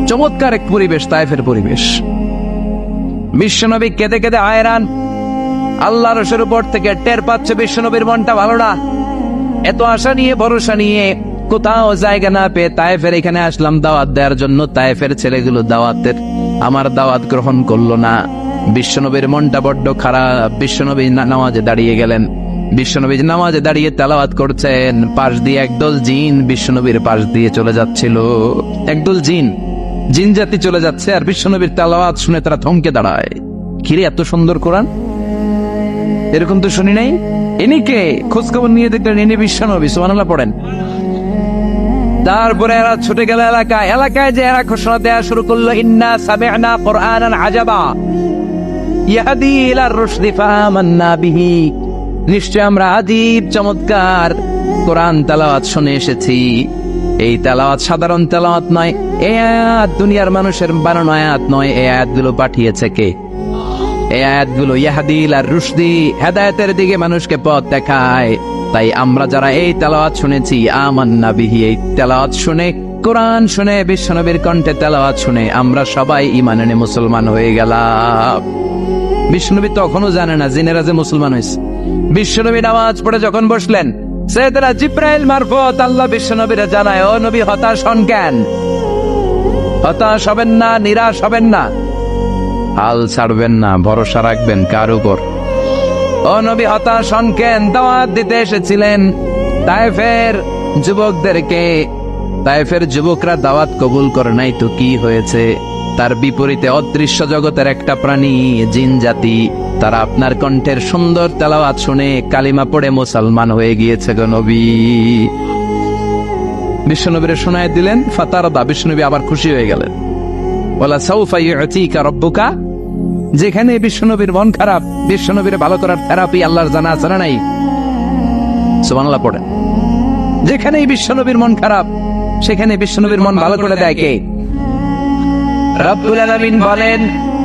চমৎকার এক পরিবেশ, তায়েফের পরিবেশ। বিশ্বনবী কেঁদে কেঁদে হায়রান, আল্লাহ রসের উপর থেকে টের পাচ্ছে বিশ্বনবীর মনটা ভালো না। এত আশা নিয়ে ভরসা নিয়ে কোথাও জায়গা না পেয়ে তায়েফের এখানে আসলাম দাওয়াত দেওয়ার জন্য। তায়েফের ছেলেগুলো দাওয়াতের আমার দাওয়াত গ্রহণ করলো না। বিশ্বনবীর মনটা বড্ড খারাপ। বিশ্বনবী নামাজে দাঁড়িয়ে গেলেন। বিশ্বনবী নামাজে দাঁড়িয়ে তেলাওয়াত করছেন, পাশ দিয়ে একদল জিন বিশ্বনবীর পাশ দিয়ে চলে যাচ্ছিল। একদল জিন, জিন জাতি চলে যাচ্ছে, আর বিশ্বনবীর তেলাওয়াত শুনে তারা থমকে দাঁড়ায়। কিরে, এত সুন্দর কোরআন, এরকম তো শুনি নাই। ইনি কে? খোঁজখবর নিয়ে দেখলেন ইনি বিশ্বনবী। সুবহানাল্লাহ পড়েন। তারপরে এরা ছুটে গেল এলাকায়। এলাকায় যে এরা ঘোষণা দেয়া শুরু করলো, ইন্না সামি'না কুরআনান আজাবা ইয়াহদি ইলার রুশদি ফাআমান্না বিহি। নিশ্চয় আমরা আজীব চমৎকার কোরআন তেলাওয়াত শুনে এসেছি। এই তেলাওয়াত সাধারণ তেলাওয়াত নয়, এই আয়াত দুনিয়ার মানুষের বানানো আয়াত নয়। এই আয়াতগুলো পাঠিয়েছে কে? এই আয়াতগুলো ইয়াহদি ইলার রুশদি, হেদায়েতের দিকে মানুষকে পথ দেখায়। তাই আমরা যারা এই তেলাওয়াত শুনেছি, আমান্না বিহি, এই তেলাওয়াত শুনে, কোরআন শুনে, বিশ্বনবীর কণ্ঠে তেলাওয়াত শুনে আমরা সবাই ঈমান এনে মুসলমান হয়ে গেলাম। বিশ্বনবী তখনও জানে না জিনেরা যে মুসলমান হয়েছে। বিশ্বনবী নামাজ পড়ে যখন বসলেন, সাইয়েদনা জিবরাইল মারফত আল্লাহ বিশ্বনবীরে জানায়, ও নবী হতাশ হন কেন? হতাশ হবেন না, নিরাশ হবেন না, হাল ছাড়বেন না, ভরসা রাখবেন কার উপর? ও নবী হতাশ হন কেন? দাওয়াত দিতে এসেছিলেন তায়েফের যুবকদেরকে। তায়েফের যুবকরা দাওয়াত কবুল করে নাই তো কি হয়েছে? তার বিপরীতে অদৃশ্য জগতের একটা প্রাণী, জিন জাতি, তারা আপনার কণ্ঠের সুন্দর তেলাওয়াত শুনে কালিমা পড়ে মুসলমান হয়ে গিয়েছে গো নবী। বিশ্বনবীরে শোনায় দিলেন, ফাতারদা, বিশ্বনবী আবার খুশি হয়ে গেলেন। ওয়ালা সাউফা ইউতিকা রাব্বুকা। যেখানে বিশ্বনবীর মন খারাপ, বিশ্বনবীর ভালো করার থেরাপি আল্লাহর জানা আছে না নাই? সুবহানাল্লাহ পড়েন। যেখানেই বিশ্বনবীর মন খারাপ, সেখানে বিশ্বনবীর মন ভালো করে দেয় কে? রব্বুল আলামিন বলেন,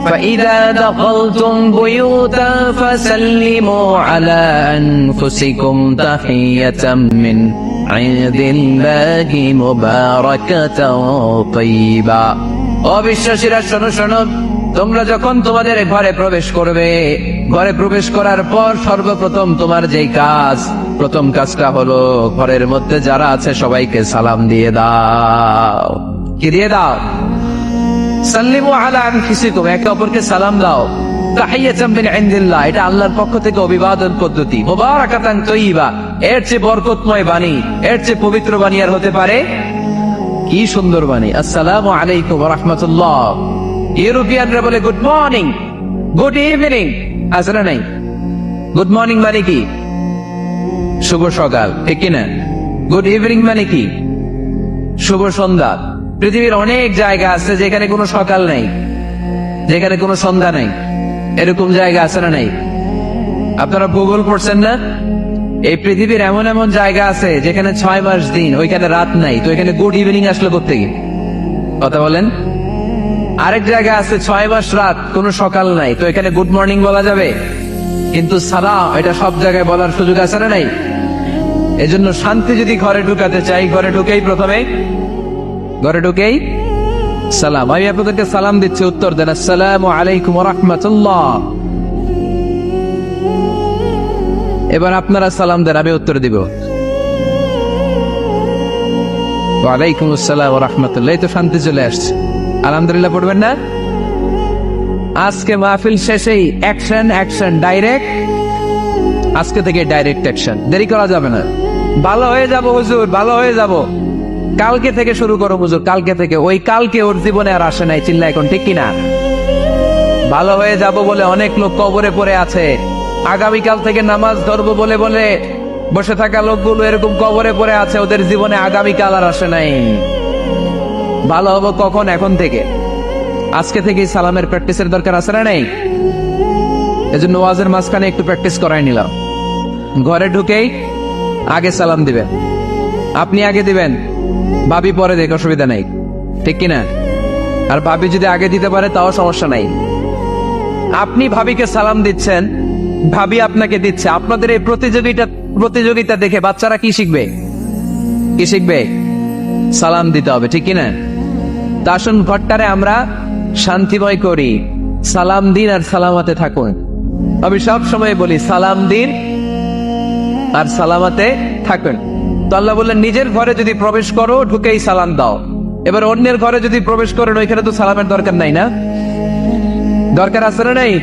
فَإِذَا دَخَلْتُمْ بُيُوتًا فَسَلِّمُوا عَلَى أَنفُسِكُمْ تَحِيَّةً مِّنْ عِندِ اللَّهِ مُبَارَكَةً طَيِّبَةً। অবিশ্বাসীরা শোনো শোনো, তোমরা যখন তোমাদের ঘরে প্রবেশ করবে, ঘরে প্রবেশ করার পর সর্বপ্রথম তোমার যেই কাজ, প্রথম কাজটা হলো ঘরের মধ্যে যারা আছে সবাইকে সালাম দিয়ে দাও। কি দিয়ে দাও? সাল্লিমু আলা আনফুসিকুম, একে অপরকে সালাম দাও। তাহিয়াতাম মিন ইনদিল্লাহ, এটা আল্লাহর পক্ষ থেকে অভিবাদন পদ্ধতি। মুবারাকাতান তাইয়্যিবা, এর চেয়ে বরকতময় বাণী, এর চেয়ে পবিত্র বাণী আর হতে পারে? কি সুন্দর বাণী! আসসালামু আলাইকুম ওয়া রাহমাতুল্লাহ। ইউরোপিয়ানরা বলে গুড মর্নিং, গুড ইভিনিং, আছে না নাই? গুড মর্নিং মানে কি? শুভ সকাল, ঠিক কিনা? গুড ইভিনিং মানে কি? শুভ সন্ধ্যা। পৃথিবীর অনেক জায়গা আছে যেখানে কোনো সকাল নাই, যেখানে কোনো সন্ধ্যা নাই। এরকম জায়গা আছে না নাই? আপনারা ভূগোল পড়ছেন না? এই পৃথিবীর এমন এমন জায়গা আছে যেখানে 6 মাস দিন, ওইখানে রাত নাই, তো এখানে গুড ইভিনিং আসলে কোত্থেকে? কথা বলেন। আরেক জায়গা আছে 6 মাস রাত, কোনো সকাল নাই, তো এখানে গুড মর্নিং বলা যাবে? কিন্তু সালাম, এটা সব জায়গায় বলার সুযোগ আছে না নাই? এজন্য শান্তি যদি ঘরে ঢুকাতে চাই, ঘরে ঢুকেই প্রথমে, ঘরে ঢুকেই সালাম। আমি আপনাদেরকে সালাম দিচ্ছি, উত্তর দেন, আসসালামু আলাইকুম ওয়া রাহমাতুল্লাহ। এবার আপনারা সালাম দেন, আমি উত্তর দিব। ওয়া আলাইকুম আসসালাম ওয়া রাহমাতুল্লাহ। এই তো শান্তি চলে আসছে। আলহামদুলিল্লাহ পড়বেন না? আজকে মাহফিল শেষেই অ্যাকশন, অ্যাকশন, ডাইরেক্ট। আজকে থেকে ডাইরেক্ট অ্যাকশন, দেরি করা যাবে না। ভালো হয়ে যাব হুজুর, ভালো হয়ে যাব। কালকে থেকে শুরু করো হুজুর, কালকে থেকে। ওই কালকে ওর জীবনে আর আসে নাই, চিল্লা এখন ঠিক কিনা? ভালো হয়ে যাব বলে অনেক লোক কবরে পড়ে আছে, আগামীকাল থেকে নামাজ ধরবো বলে বলে বসে থাকা লোকগুলো এরকম কবরে পড়ে আছে, ওদের জীবনে আগামীকাল আর আসে নাই। ভালো হবো কখন? এখন থেকে, আজকে থেকেই সালামের প্র্যাকটিসের দরকার আছে না নাই? এজন্য ওয়াজের মাঝখানে একটু প্র্যাকটিস করাই নিলাম। ঘরে ঢুকেই আগে সালাম দিবেন, আপনি আগে দিবেন, ভাবি পরে দেখ, অসুবিধা নাই, ঠিক কিনা? আর ভাবি যদি আগে দিতে পারে তাও সমস্যা নাই। আপনি ভাবিকে সালাম দিচ্ছেন, ভাবি আপনাকে দিচ্ছে। আপনাদের এই প্রতিযোগিতা দেখে বাচ্চারা কি শিখবে? কি শিখবে? সালাম দিতে হবে, ঠিক কিনা? তা আসুন ঘরটারে আমরা শান্তিময় করি, সালাম দিন আর সালামাতে থাকুন। আমি সব সময় বলি সালাম দিন আর সালামাতে থাকুন। তো আল্লাহ বললেন নিজের ঘরে যদি প্রবেশ করো ঢুকেই সালাম দাও। এবার অন্যের ঘরে যদি প্রবেশ করেন ওইখানে তো সালামের দরকার নাই, না? দরকার আছে না নাই?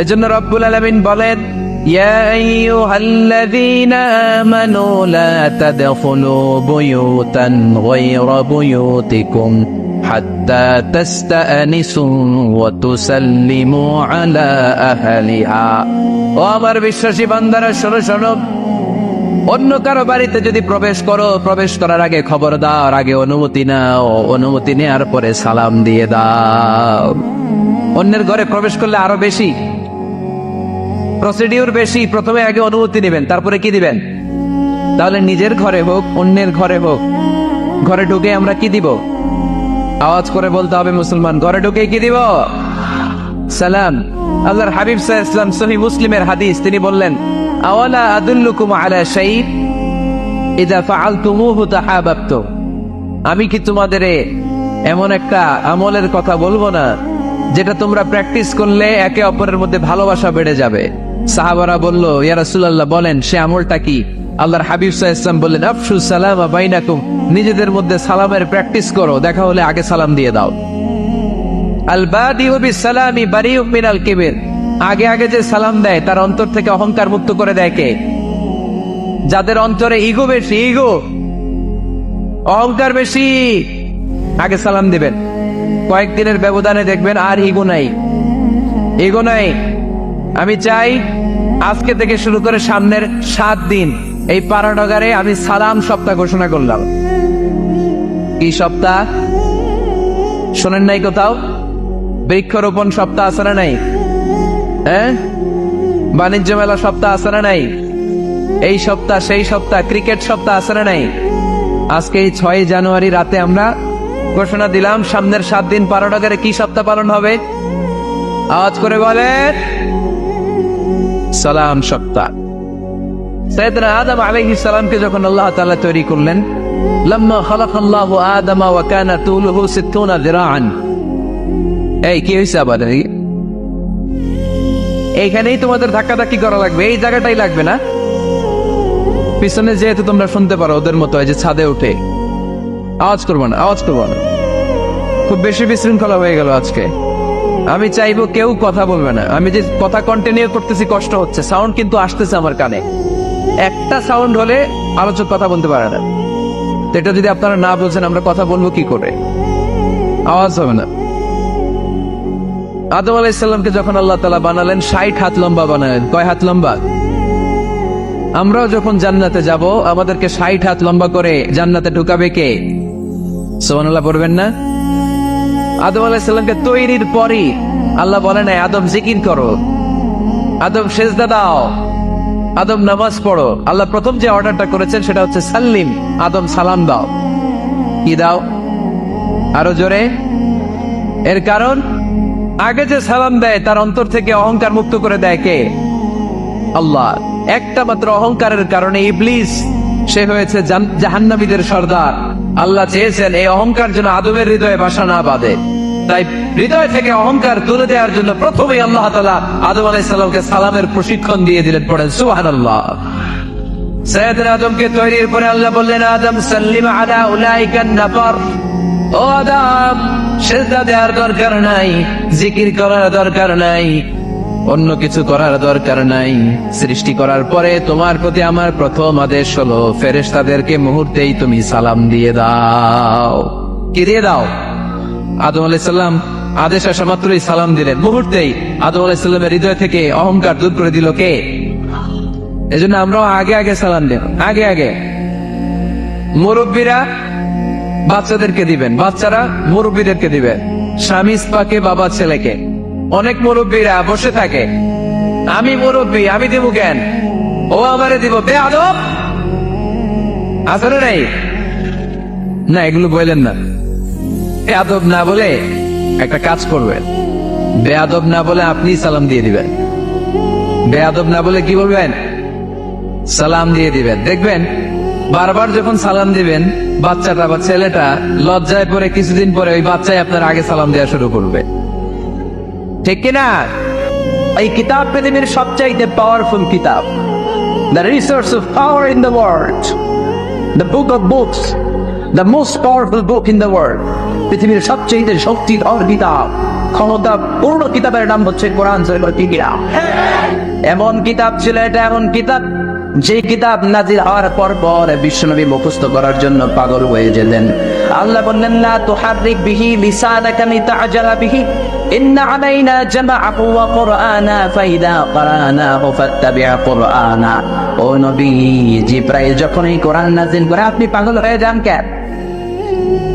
এজন্য রব্বুল আলামিন বলেন, ইয়া আইয়ুহাল্লাযীনা আমানু লা তাদখুলু বুয়ুতান গায়রা বুয়ুতিকুম হাত্তা তাস্তানিসু ওয়া তুসাল্লিমু আলা আহলিহা। ও আমার বিশ্বাসী বান্দারা, শোনো শোনো, অন্য কারো বাড়িতে যদি প্রবেশ করো, প্রবেশ করার আগে খবরদার আগে অনুমতি নাও, অনুমতি নেওয়ার পরে সালাম দিয়ে দাও। অন্যের ঘরে প্রবেশ করলে আরো বেশি প্রসিডিউর বেশি, প্রথমে আগে অনুমতি নেবেন, তারপরে কি দিবেন? তাহলে নিজের ঘরে হোক অন্যের ঘরে হোক, ঘরে ঢুকে আমরা কি দিব? আওয়াজ করে বলতে হবে মুসলমান, ঘরে ঢুকে কি দিব? সালাম। আল্লাহর হাবিব সাল্লাল্লাহু আলাইহি ওয়াসাল্লাম সহিহ মুসলিমের হাদিস, তিনি বললেন, আওয়ালা আদুল্লুকুম আলা শাইইন ইযা ফাআলতুমুহু তাহাবাবতুম। আমি কি তোমাদের এমন একটা আমলের কথা বলবো না যেটা তোমরা প্র্যাকটিস করলে একে অপরের মধ্যে ভালোবাসা বেড়ে যাবে? সাহাবারা বলল, ইয়া রাসূলুল্লাহ বলেন সে আমলটা কি? আল্লাহর হাবিব সাল্লাল্লাহু আলাইহি ওয়াসাল্লাম বললেন, আফশু সালামা বাইনাকুম, নিজেদের মধ্যে সালামের প্র্যাকটিস করো, দেখা হলে আগে সালাম দিয়ে দাও। আল বাদিউ বিসসালামি বারিউ মিনাল কিবির, আগে আগে যে সালাম দেয় তার অন্তর থেকে অহংকার মুক্ত করে দেয় কে? যাদের অন্তরে ইগো বেশি, ইগো অহংকার বেশি, আগে সালাম দিবেন। কয়েকদিনের ব্যবধানে দেখবেন আর ইগো নাই, ইগো নাই। আমি চাই আজকে থেকে শুরু করে সামনের 7 দিন এই পারাডগারে আমি সালাম সপ্তাহ ঘোষণা করলাম। কি সপ্তাহ? শোনেন নাই কোথাও? বৃক্ষরোপণ সপ্তাহ আছে না নাই? হ্যাঁ, বাণিজ্য মেলা সপ্তাহ আছে না নাই? এই সপ্তাহ সেই সপ্তাহ, ক্রিকেট সপ্তাহ আছে না নাই? আজকে এই 6 জানুয়ারি রাতে আমরা ঘোষণা দিলাম সামনের 7 দিন পারাডগারে কি সপ্তাহ পালন হবে? আওয়াজ করে বলেন, সালাম সপ্তাহ। সাইয়েদনা আদম আলাইহিস সালামকে যখন আল্লাহ তাআলা তৈরি করলেন, লাম্মা খালাকাল্লাহু আদামা ওয়া কানা তুলুহু 60 যিরাআন। এই কি হইছে আবার? এইখানেই তোমাদের ধাক্কাধাক্কি করা লাগবে, এই জায়গাটাই লাগবে না? পিছনে যেহেতু তোমরা শুনতে পারো ওদের মতো, এই যে ছাদে উঠে আওয়াজ করবো না, আওয়াজ করবো না। খুব বেশি বিশৃঙ্খলা হয়ে গেল আজকে। আমি চাইবো কেউ কথা বলবে না। আমি যে কথা কন্টিনিউ করতেছি কষ্ট হচ্ছে, সাউন্ড কিন্তু আসতেছে আমার কানে। একটা সাউন্ড হলে আলোচক কথা বলতে পারে না। তো এটা যদি আপনারা না বলছেন আমরা কথা বলবো কি করে? আওয়াজ হবে না। আদম আলাইহিস সালামকে যখন আল্লাহ তাআলা বানালেন 60 হাত লম্বা বানালেন। কয় হাত লম্বা? আমরাও যখন জান্নাতে যাব আমাদেরকে 60 হাত লম্বা করে জান্নাতে ঢুকাবে কে? সুবহানাল্লাহ পড়বেন না? আদম আলাইহিস সালামকে তৈরির পরই আল্লাহ বলেন, আদম জিকির করো, আদম সেজদা দাও, আদম নামাজ পড়ো। আল্লাহ প্রথম যে অর্ডারটা করেছেন সেটা হচ্ছে সাল্লিম, আদম সালাম দাও। কি দাও? আরো জোরে। এর কারণ আগে যে সালাম দেয় তার অন্তর থেকে অহংকার মুক্ত করে দেয় কে? আল্লাহ। একটা মাত্র অহংকারের কারণে ইবলিস সে হয়েছে জাহান্নামীদের সর্দার। আল্লাহ চেয়েছেন এই অহংকার যেন আদমের হৃদয়ে বাসা না বাঁধে, তাই হৃদয় থেকে অহংকার তুলে দেওয়ার জন্য প্রথমেই আল্লাহ তাআলা আদম আলাইহিস সালামকে সালামের প্রশিক্ষণ দিয়ে দিলেন। পড়েন সুবহানাল্লাহ। সাইয়েদনা আদমকে তৈরির পরে আল্লাহ বললেন, আদম সাল্লিম আলা উলাইকান নাফার। ও আদম, সিজদা দেওয়ার দরকার নাই, জিকির করার দরকার নাই, অন্য কিছু করার দরকার নাই। সৃষ্টি করার পরে তোমার প্রতি আমার প্রথম আদেশ হলো ফেরেশতাদেরকে মুহূর্তেই তুমি সালাম দিয়ে দাও। কি দিয়ে দাও? আদম আলাইহিস সালাম আদেশ আসা মাত্রই সালাম দিলেন, মুহূর্তেই আদম আলাইহিস সালামের হৃদয় থেকে অহংকার দূর করে দিল কে? এজন্য আমরাও আগে আগে সালাম দেব, আগে আগে। মুরব্বীরা বাচ্চাদেরকে দিবেন, বাচ্চারা মুরব্বীদেরকে দিবেন, স্বামী স্ত্রীকে, বাবা ছেলেকে। অনেক মুরব্বীরা বসে থাকে, আমি মুরব্বী, আমি দিব কেন, ও আমারে দিব, বেয়াদব। আসলে নাই না, এগুলো বললেন না। বেয়াদব না বলে একটা কাজ করবেন, বেয়াদব না বলে আপনি সালাম দিয়ে দিবেন। বেয়াদব না বলে কি বলবেন? সালাম দিয়ে দিবেন। দেখবেন বারবার যখন সালাম দিবেন, বাচ্চাটা বা ছেলেটা লজ্জায় পরে কিছুদিন পরে ওই বাচ্চাই আপনার আগে সালাম দেওয়া শুরু করবে, ঠিক কিনা? এই কিতাব পৃথিবীর সবচাইতে পাওয়ারফুল কিতাব, the resource of power in the world, the book of books, the most powerful book in the world. পৃথিবীর সবচাইতে শক্তিধর কিতাব, ক্ষমতা পূর্ণ কিতাবের নাম হচ্ছে কোরআন শরীফ। ঠিক কিনা? এমন কিতাব ছিল এটা, এমন কিতাব যে কিতাব নাজিল হওয়ার পর পর বিশ্বনবী মুখস্থ করার জন্য পাগল হয়ে যেতেন। আল্লাহ বললেন, লা তুহাররিক বিহি লিসানাকা লিতা'জালা বিহি ইন্না আলাইনা জামআহু ওয়া কুরআনা ফাইদা ক্বরানাহু ফাত্তাবি' কুরআনা। ও নবী, জিবরাইল যখন এই কোরআন নাজিল করে আপনি পাগল হয়ে যান কেন?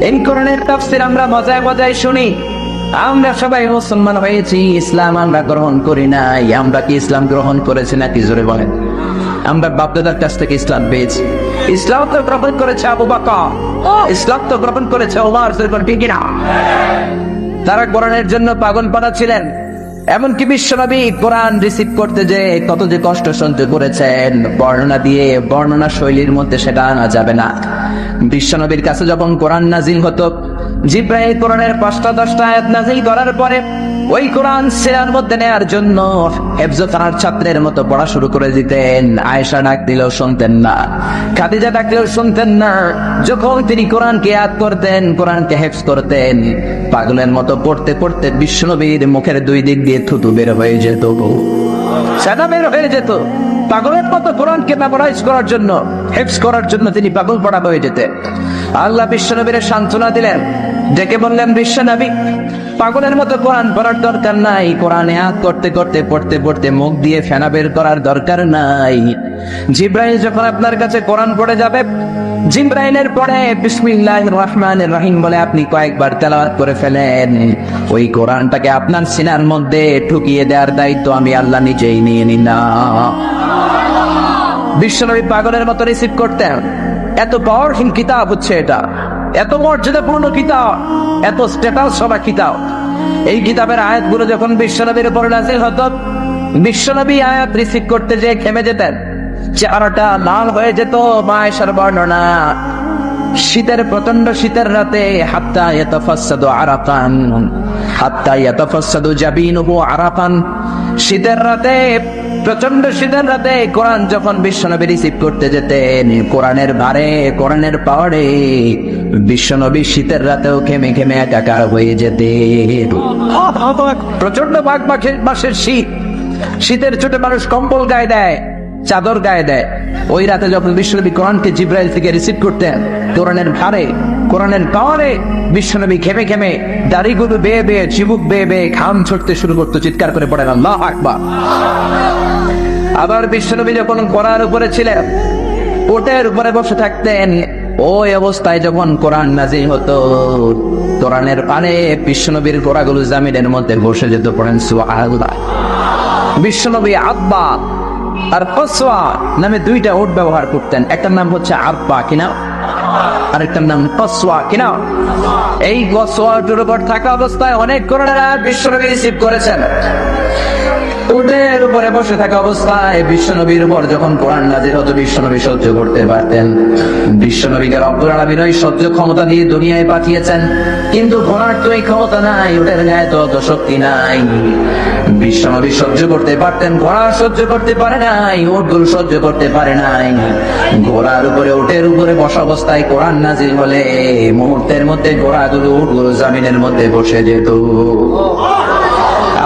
এই কোরআনের তাফসীর আমরা মজায় মজায় শুনি। আমরা সবাই মুসলমান হয়েছি, ইসলাম আমরা গ্রহণ করি নাই। আমরা কি ইসলাম গ্রহণ করেছি নাকি? জোরে বলেন। আমরা বাপদাদার কাছ থেকে ইসলাম পেয়েছি। ইসলাম তো গ্রহণ করেছে আবু বকর, ইসলাম তো গ্রহণ করেছে ওমর, ঠিক কিনা? তারা কোরআনের জন্য পাগল পাড়া ছিলেন। এমনকি বিশ্বনবী কোরআন রিসিভ করতে যে কত যে কষ্ট সহ্য করেছেন, বর্ণনা দিয়ে বর্ণনা শৈলীর মধ্যে সেটা আনা যাবে না। বিশ্বনবীর কাছে যখন কোরআন নাজিল হতো, জিবরাইল কোরআনের 5-10টা আয়াত নাজিল করার পরে ওই কোরআন সিনার মধ্যে নেয়ার জন্য হেফজখানার ছাত্রের মতো পড়া শুরু করে দিতেন। আয়েশা ডাক দিলেও শুনতেন না, খাদিজা ডাকলেও শুনতেন না। যখন তিনি কোরআনকে ইয়াদ করতেন, কোরআনকে হেফজ করতেন, পাগলের মতো পড়তে পড়তে বিশ্বনবীর মুখের দুই দিক দিয়ে থুতু বের হয়ে যেত, সেটা বের হয়ে যেত। পাগলের মতো কোরআনকে মেমোরাইজ করার জন্য, হেফজ করার জন্য তিনি পাগল পড়া হয়ে যেতেন। আল্লাহ বিশ্বনবীর সান্ত্বনা দিলেন, ডেকে বললেন, বিশ্বনবী, পাগলের মতো কোরআন পড়ার দরকার নাই। কোরআন ইয়াদ করতে করতে পড়তে পড়তে মুখ দিয়ে ফেনা বের করার দরকার নাই। জিবরাইল যখন আপনার কাছে কোরআন পড়ে যাবে, জিবরাইলের পরে বিসমিল্লাহির রহমানির রহিম বলে আপনি কয়েকবার তেলাওয়াত করে ফেলেন, ওই কোরআনটাকে আপনার সিনার মধ্যে ঢুকিয়ে দেওয়ার দায়িত্ব আমি আল্লাহ নিজেই নিয়ে নিলাম। বিশ্বনবী পাগলের মতো রিসিভ করতেন। এত পাওয়ারফুল কিতাব হচ্ছে এটা, এত মর্যাদাপূর্ণ কিতাব, এত স্ট্যাটাস সবা কিতাব। এই কিতাবের আয়াতগুলো যখন বিশ্বনবীর উপর নাযিল হতো, বিশ্বনবী আয়াত রিসিভ করতে যে থেমে যেতেন, চেহারাটা লাল হয়ে যেত। মায়েশার বর্ণনা, শীতের প্রচন্ড শীতের রাতে হাত্তা ইয়াতাফাসসাদু আরাকান, হাত্তা ইয়াতাফাসসাদু জাবিনুহু আরাকান। শীতের রাতে, প্রচন্ড শীতের রাতে কোরআন যখন বিশ্বনবী রিসিভ করতে যেতেন, কোরআনের ভারে, কোরআনের পাওয়ারে বিশ্বনবী শীতের রাতেও ঘেমে ঘেমে একাকার হয়ে যেতেন। প্রচন্ড মাসের শীত, শীতের ছোট মানুষ কম্বল গায়ে দেয়, চাদর গায়ে দেয়। ওই রাতে যখন বিশ্বনবী কোরআনকে জিবরাইল থেকে রিসিভ করতেন, কোরআনের ভারে, কোরআনের পাওয়ারে বিশ্বনবী ঘেমে ঘেমে, দাড়িগুলো বেয়ে বেয়ে, চিবুক বেয়ে বেয়ে ঘাম ছড়তে শুরু করতো, চিৎকার করে পড়েন আল্লাহু আকবার। আবার বিশ্বনবী যখন কোরআন উপরে ছিলেন, ওটের উপরে বসে থাকতেন। ওই অবস্থায় যখন কোরআন নাযিল হতো, কোরআনের পানে বিশ্বনবীর গোড়াগুলো জামিনের মধ্যে বসে যেত। পড়েন সুবহানাল্লাহ। বিশ্বনবী আব্বা আর কসওয়া নামে দুইটা ওট ব্যবহার করতেন। একটার নাম হচ্ছে আব্বা কিনা, আরেকটার নাম কসওয়া কিনা। এই কসওয়ার উপর থাকা অবস্থায় অনেক কোরআনের আয়াত বিশ্বনবী রিসিভ করেছেন। উটের উপরে বসে থাকা অবস্থায় বিশ্বনবীর উপর যখন কোরআন নাযিল হতো, বিশ্বনবী সহ্য করতে পারতেন। বিশ্বনবীকে রব্বুল আলামিন ওই সহ্য ক্ষমতা দিয়ে দুনিয়ায় পাঠিয়েছেন, কিন্তু ঘোড়ার তো এই ক্ষমতা নাই, উটের গায়ে তো অত শক্তি নাই। বিশ্বনবী সহ্য করতে পারতেন, ঘোড়া সহ্য করতে পারে নাই, উটগুলো সহ্য করতে পারে নাই। ঘোড়ার উপরে, উটের উপরে বসা অবস্থায় কোরআন নাযিল হলে মুহূর্তের মধ্যে ঘোড়াগুলো, উটগুলো জামিনের মধ্যে বসে যেত।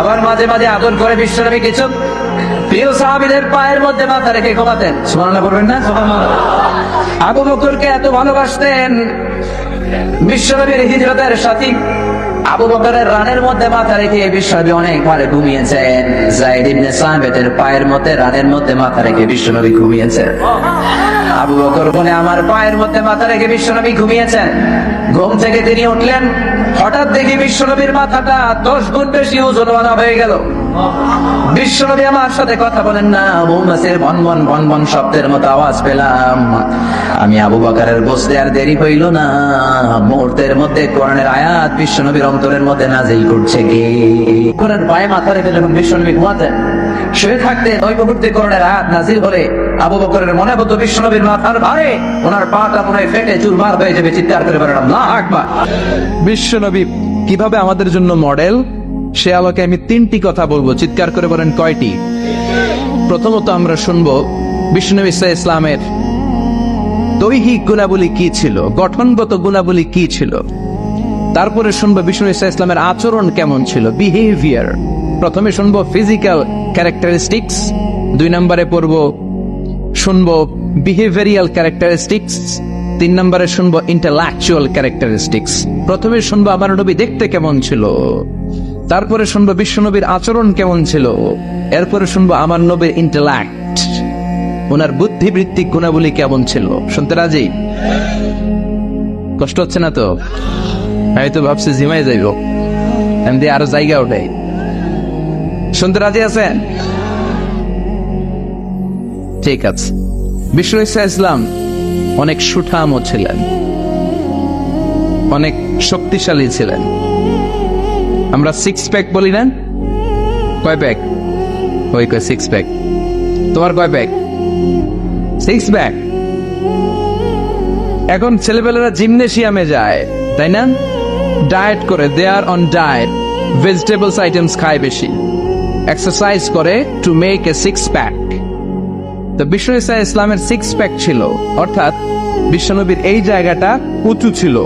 আবার মাঝে মাঝে আদর করে বিশ্বনবী কিছু প্রিয় সাহাবীদের পায়ের মধ্যে মাথা রেখে ঘুমাতেন। সুবহানাল্লাহ বলবেন না? আবু বকরকে এত ভালোবাসতেন, বিশ্বনবীর হিজরতের সাথী আবু বকরের রানের মধ্যে মাথা রেখে বিশ্বনবী অনেকবারে ঘুমিয়েছেন। যায়েদ ইবনে সাবিতের পায়ের মধ্যে রানের মধ্যে মাথা রেখে বিশ্বনবী ঘুমিয়েছেন। আবু বকর বলে আমার পায়ের মধ্যে মাথা রেখে বিশ্বনবী ঘুমিয়েছেন। ঘুম থেকে তিনি উঠলেন, হঠাৎ দেখি বিশ্বনবীর মাথাটা 10 গুণ বেশি ওজনওয়ালা হয়ে গেল। বিশ্বনবী আমার সাথে কথা বলেন না, মৌমাছির ভনভন ভনভন শব্দের মতো আওয়াজ পেলাম। আমি আবু বকরের বসতে আর দেরি হইল না, মুহূর্তের মধ্যে কোরআনের আয়াত বিশ্বনবীর অন্তরের মধ্যে নাজিল করছে। গে কোরআন পায়ে মাথা রেখে যখন বিশ্বনবী ঘুমাতেন, শুয়ে থাকতেন, ওই মুহূর্তে কোরআনের আয়াত নাজিল হলে আবু বকরের মনে হতো বিশ্বনবীর মাথার ভারে ওনার পাটা মনে হয় ফেটে চুরমার হয়ে যাবে। চিৎকার করে বলেন আল্লাহু আকবার। বিশ্বনবী কিভাবে আমাদের জন্য মডেল, সে আলোকে আমি 3টি কথা বলবো। চিৎকার করে বলেন কয়টি? প্রথমত আমরা শুনবো বিশ্বনবী সাল্লাল্লাহু আলাইহি ইসলামের দৈহিক গুণাবলী কি ছিল, গঠনগত গুণাবলী কি ছিল। তারপরে শুনবো বিশ্বনবী সাল্লাল্লাহু আলাইহি ইসলামের আচরণ কেমন ছিল, বিহেভিয়ার। প্রথমে শুনবো ফিজিক্যাল ক্যারেক্টারিস্টিক্স, 2 নম্বরে শুনবো বিহেভিয়ারিয়াল ক্যারেক্টারিস্টিক্স, 3 নম্বরে শুনবো ইন্টেলেকচুয়াল ক্যারেক্টারিস্টিক্স। প্রথমে শুনবো আমার নবী দেখতে কেমন ছিল, তারপরে শুনবো বিশ্বনবীর আচরণ কেমন ছিল, এরপরে শুনবো আমার নবীর ইন্টেলেক্ট, ওনার বুদ্ধিবৃত্তিক গুণাবলী কেমন ছিল। শুনতে রাজি? কষ্ট হচ্ছে না তো? আমি তো ভাবছি জিমাই যাইব, এমনি আরো জায়গা ওঠে। শুনতে রাজি আছেন? ঠিক আছে। বিশ্বনবী সাল্লাল্লাহু আলাইহি ইসলাম অনেক সুঠামও ছিলেন, অনেক শক্তিশালী ছিলেন। আমরা 6 প্যাক বলি না? কয় প্যাক? ওই কয় 6 প্যাক। তোমার কয় প্যাক? 6 প্যাক। এখন ছেলেবেলারা জিমনেশিয়ামে যায়, তাই না? ডায়েট করে, দে আর অন ডায়েট, ভেজিটেবলস আইটেমস খায় বেশি, এক্সারসাইজ করে টু মেক এ 6 প্যাক। তো বিশ্বনবী সাল্লাল্লাহু আলাইহি ইসলামের 6 প্যাক ছিল, অর্থাৎ বিশ্বনবীর এই জায়গাটা উঁচু ছিল,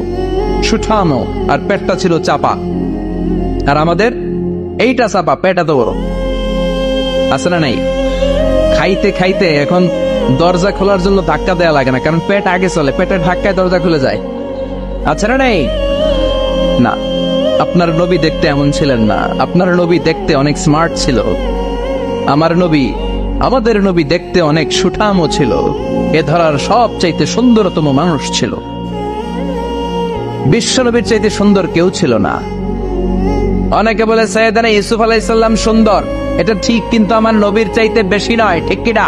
সুঠামো, আর পেটটা ছিল চাপা। আর আমাদের এইটা চাপা, পেটা তো বড়। আছে না নাই? খাইতে খাইতে এখন দরজা খোলার জন্য ধাক্কা দেওয়া লাগে না, কারণ পেট আগে চলে, পেটের ধাক্কায় দরজা খুলে যায়। আছে না নাই? না, আপনার নবী দেখতে এমন ছিলেন না। আপনার নবী দেখতে অনেক স্মার্ট ছিল। আমার নবী, আমাদের নবী দেখতে অনেক সুঠামও ছিল। এ ধরার সবচাইতে সুন্দরতম মানুষ ছিল। বিশ্বনবীর চাইতে সুন্দর কেউ ছিল না। অনেকে বলে সাইয়েদানা ইউসুফ আলাইহিস সালাম সুন্দর, এটা ঠিক, কিন্তু আমার নবীর চাইতে বেশি নয়। ঠিক কি না?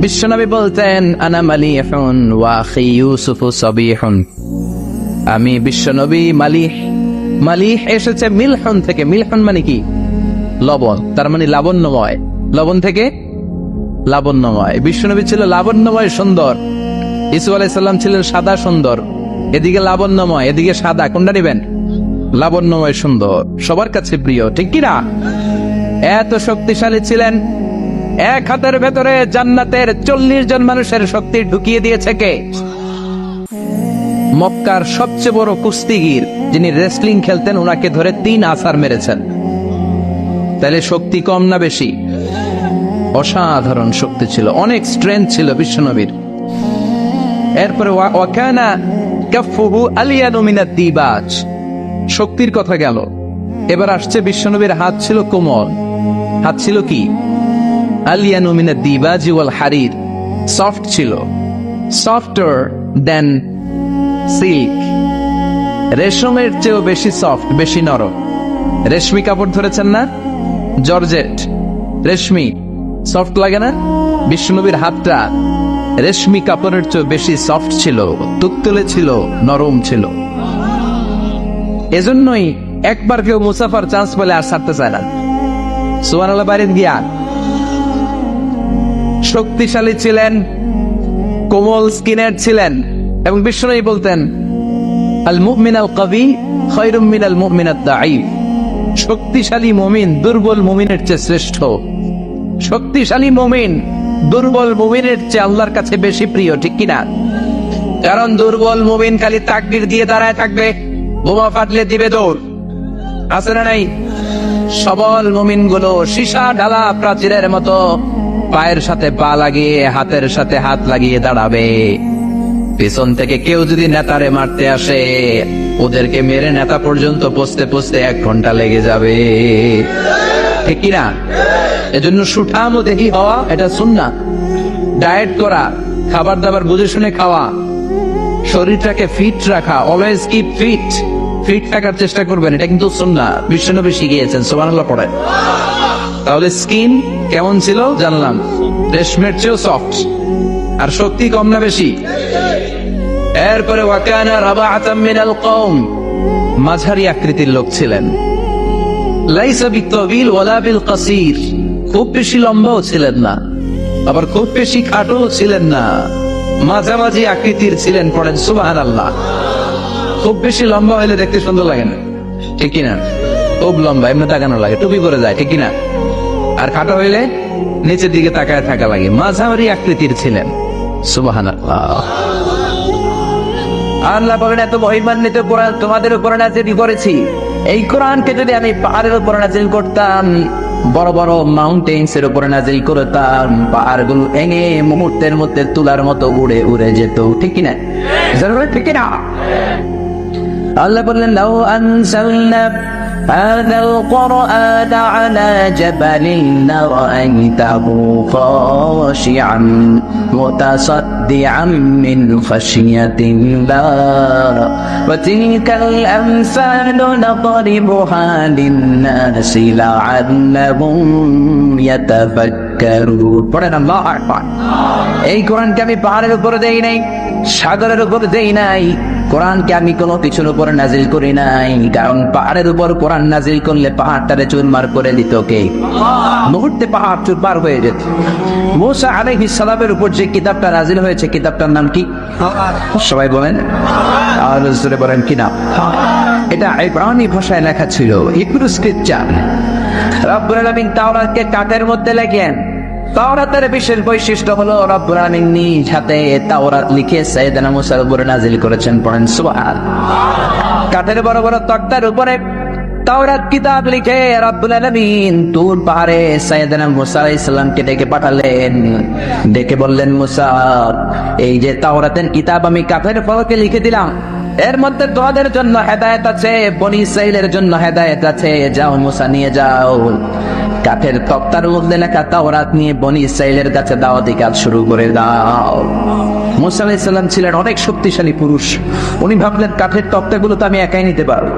বিশ্বনবী বলতেন আনা মালিহুন ওয়া আখি ইউসুফ সাবিহুন। আমি বিশ্বনবী মালিহ। মালিহ এসেছে মিলহুন থেকে। মিলহুন মানে কি? লবণ, তার মানে লাবণ্যময়। লবণ থেকে লাবণ্যময়। বিশ্বনবী ছিল লাবণ্যময়, সুন্দর। ইউসুফ আলাইহিস সালাম ছিলেন সাদা সুন্দর। এদিকে লাবণ্যময়, এদিকে সাদা, কোনটা নেবেন? লাবণ্যময় সুন্দর, সবার কাছে প্রিয়। ঠিক কি না? এত শক্তিশালী ছিলেন, এক হাতের ভেতরে জান্নাতের 40 জন মানুষের শক্তি ঢুকিয়ে দিয়েছে কে? মক্কার সবচেয়ে বড় কুস্তিগির, যিনি রেসলিং খেলতেন, ওনাকে ধরে 3 আছার মেরেছেন। তাহলে শক্তি কম না বেশি? অসাধারণ শক্তি ছিল, অনেক স্ট্রেংথ ছিল বিশ্বনবীর। এরপরে ওয়াকানা কাফুহু আলিয়ানু মিনাদ দিবাজ। শক্তির কথা গেল, এবার আসছে বিশ্বনবীর হাত ছিল কোমল। হাত ছিল কি? আলিয়ানু মিনাদ দিবাজি ওয়াল হারির। সফট ছিল, সফটার দেন সিল্ক। রেশমের চেয়েও বেশি সফট, বেশি নরম। রেশমি কাপড় ধরেছেন না? জর্জেট, রেশমি, সফট লাগে না? বিশ্বনবীর হাতটা রেশমি কাপড়ের চেয়ে বেশি সফট ছিল, তুলতুলে ছিল, নরম ছিল। এজন্যই একবার কেউ মুসাফার চান্স পেলে আর ছাড়তে চায় না। সুবহানাল্লাহ বাইরে গিয়া। শক্তিশালী ছিলেন, কোমল স্কিনের ছিলেন, এবং বিশ্বনবী বলতেন আল মুমিন আল কবি খায়রুম মিনাল মুমিন আদ দাঈফ। শক্তিশালী মুমিন দুর্বল মুমিনের চেয়ে শ্রেষ্ঠ। শক্তিশালী মুমিন দুর্বল মুমিনের চেয়ে আল্লাহর কাছে বেশি প্রিয়। ঠিক কিনা? কারণ দুর্বল মুমিন খালি তাকবীর দিয়ে দাঁড়ায় থাকবে, বোমা ফাটলে দিবে দৌড়। আছে না নাই? সবল মুমিন গুলো সীসা ঢালা প্রাচীরের মতো পায়ের সাথে পা লাগিয়ে হাতের সাথে হাত লাগিয়ে দাঁড়াবে। পিছন থেকে কেউ যদি নেতারে মারতে আসে, ওদেরকে মেরে নেতা পর্যন্ত পৌঁছতে পৌঁছতে 1 ঘন্টা লেগে যাবে, ঠিক কিনা? এজন্য সুঠাম ও দেহি হওয়া এটা সুন্নাহ। ডায়েট করা, খাবার দাবার বুঝে শুনে খাওয়া, শরীরটাকে ফিট রাখা, অলওয়েজ কিপ ফিট, ফিট থাকার চেষ্টা করবেন, এটা কিন্তু সুন্নাহ। বিশ্বনবী শিখিয়েছেন, সুবহানাল্লাহ পড়েন। তাহলে স্কিন কেমন ছিল জানলাম, রেশমের চেয়েও সফট। আর শক্তি কম না বেশি? এরপরে ওয়াকানা রাবাআতাম মিনাল কওম, মাঝারি আকৃতির লোক ছিলেন। লাইসা বিতাবিল ওয়ালা বিল কাসীর, খুব বেশি লম্বাও ছিলেন না, আবার খুব বেশি খাটোও ছিলেন না, মাঝামাঝি আকৃতির ছিলেন। পড়েন সুবহানাল্লাহ। খুব বেশি লম্বা হলে দেখতে সুন্দর লাগে না, ঠিক কিনা? খুব লম্বা এমনি তাকানো লাগে, টুপি পরে যায়, ঠিক কিনা? আর খাটো হইলে নিচের দিকে তাকায় থাকা লাগে। মাঝামাঝি আকৃতির ছিলেন, সুবহানাল্লাহ। আল্লাহ বলেন, এত মহিমান্বিত কোরআন তোমাদের উপর নাযিল করেছি। এই কোরআনকে যদি আমি পাহাড়ের উপর নাযিল করতাম, বড় বড় মাউন্টেন্স এর উপরে নাযিল করতাম, পাহাড়গুলো ভেঙে মুহূর্তের মধ্যে তুলার মতো উড়ে উড়ে যেত, ঠিক কিনা? ঠিক কিনা? আল্লাহ বললেন, লাউ আনজালনা هذا القرآن على جبل لرأيته خاشعا متصدعا من خشية الله وتلك الأمثال نضربها للناس لعلهم يتفكرون. পড়েন আল্লাহু আকবার। এই কোরআনকে আমি পাহাড়ের উপরে দেই নাই, সাগরের উপরে দেই নাই, কোরআনকে আমি কোনো কিছুর উপর নাজিল করি নাই। কারণ পাহাড়ের উপর কোরআন নাজিল করলে পাহাড়টারে চুরমার করে দিত কে? মুহূর্তে পাহাড় চুরমার হয়ে যেত। মুসা আলাইহিস সালামের উপর যে কিতাবটা নাজিল হয়েছে, কিতাবটার নাম কি? সবাই বলেন, আর জোরে বলেন কি নাম? এটা ইব্রানি ভাষায় লেখা ছিল, হিব্রু স্ক্রিপচার। রব্বুল আলামিন তাওরাতকে কাঠের মধ্যে লেখেন। তাওরাতের বিশেষ বৈশিষ্ট্য হলো রব্বুল আলামিন নিজ হাতে তাওরাত লিখে সাইয়েদনা মুসার উপরে নাজিল করেছেন। পড়েন সুবহানাল্লাহ। কাঠের বড় বড় তক্তার উপরে তাওরাত কিতাব লিখে রব্বুল আলামিন তুর পাহাড়ে সাইয়েদনা মুসা আলাইহিস সালামকে ডেকে পাঠালেন। ডেকে বললেন, মুসা, এই যে তাওরাতের কিতাব আমি কাঠের ফলকে লিখে দিলাম, এর মধ্যে তোমাদের জন্য হেদায়েত আছে, বনি ইসরাইলের জন্য হেদায়েত আছে। যাও মুসা, নিয়ে যাও। কাঠের তক্তার মধ্যে লেখা তাওরাত নিয়ে বনি ইসরাইলের কাছে দাওয়াতি কাজ শুরু করে দাও। মুসা আলাইহিস সালাম ছিলেন অনেক শক্তিশালী পুরুষ। উনি ভাবলেন, কাঠের তক্তাগুলো তো আমি একাই নিতে পারবো।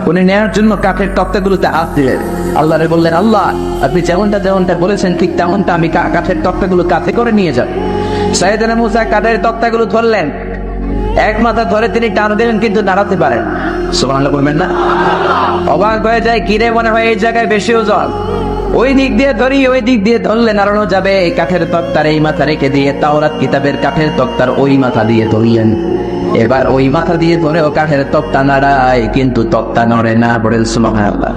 উনি নেয়ার জন্য কাঠের তক্তাগুলোতে হাত দিলেন। আল্লাহরে বললেন, আল্লাহ, আপনি যেমনটা বলেছেন ঠিক তেমনটা আমি কাঠের তক্তাগুলো কাঁধে করে নিয়ে যাব। সাইয়েদনা মুসা কাঠের তক্তাগুলো ধরলেন, এক মাথা ধরে তিনি টান দিলেন, কিন্তু নাড়াতে পারেন। সুবহানাল্লাহ বলবেন না? অবাক হয়ে যায়, কিরে মনে হয় এই জায়গায় বেশি ওজন, ওই দিক দিয়ে ধরি, ওই দিক দিয়ে ধরলে নাড়ানো যাবে। কাঠের তক্তার এই মাথা রেখে দিয়ে তাওরাত কিতাবের কাঠের তক্তার ওই মাথা দিয়ে ধরলেন। এবার ওই মাথা দিয়ে ধরেও কাঠের তক্তা নাড়ায়, কিন্তু তক্তা নড়ে না। বলেন সুবহানাল্লাহ।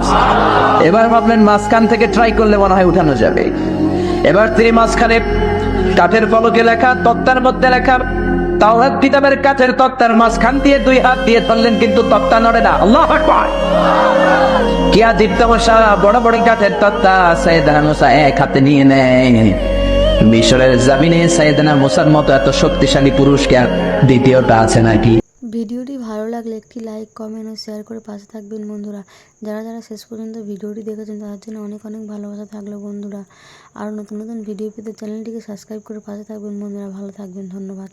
এবার ভাবলেন মাঝখান থেকে ট্রাই করলে মনে হয় উঠানো যাবে। এবার তিনি মাঝখানে কাঠের ফলকে লেখা তক্তার মধ্যে লেখা তাওরাত কিতাবের কাঠের তক্তার মাঝখান দিয়ে 2 হাত দিয়ে ধরলেন, কিন্তু তক্তা নড়ে না। আল্লাহু আকবার। কিয়া দীপ্তমশা বড় বড় কাঠের তক্তা সাইয়েদনা মুসা এক হাতে নিয়ে নেয়। মিশরের জমিনে সাইয়েদনা মুসার মতো এত শক্তিশালী পুরুষ কি আর দ্বিতীয়টা আছে নাকি? ভিডিওটি ভালো লাগলে একটি লাইক, কমেন্ট ও শেয়ার করে পাশে থাকবেন বন্ধুরা। যারা যারা শেষ পর্যন্ত ভিডিওটি দেখেছেন তাদের জন্য অনেক অনেক ভালোবাসা থাকলো বন্ধুরা। আরও নতুন নতুন ভিডিও পেতে চ্যানেলটিকে সাবস্ক্রাইব করে পাশে থাকবেন বন্ধুরা। ভালো থাকবেন, ধন্যবাদ।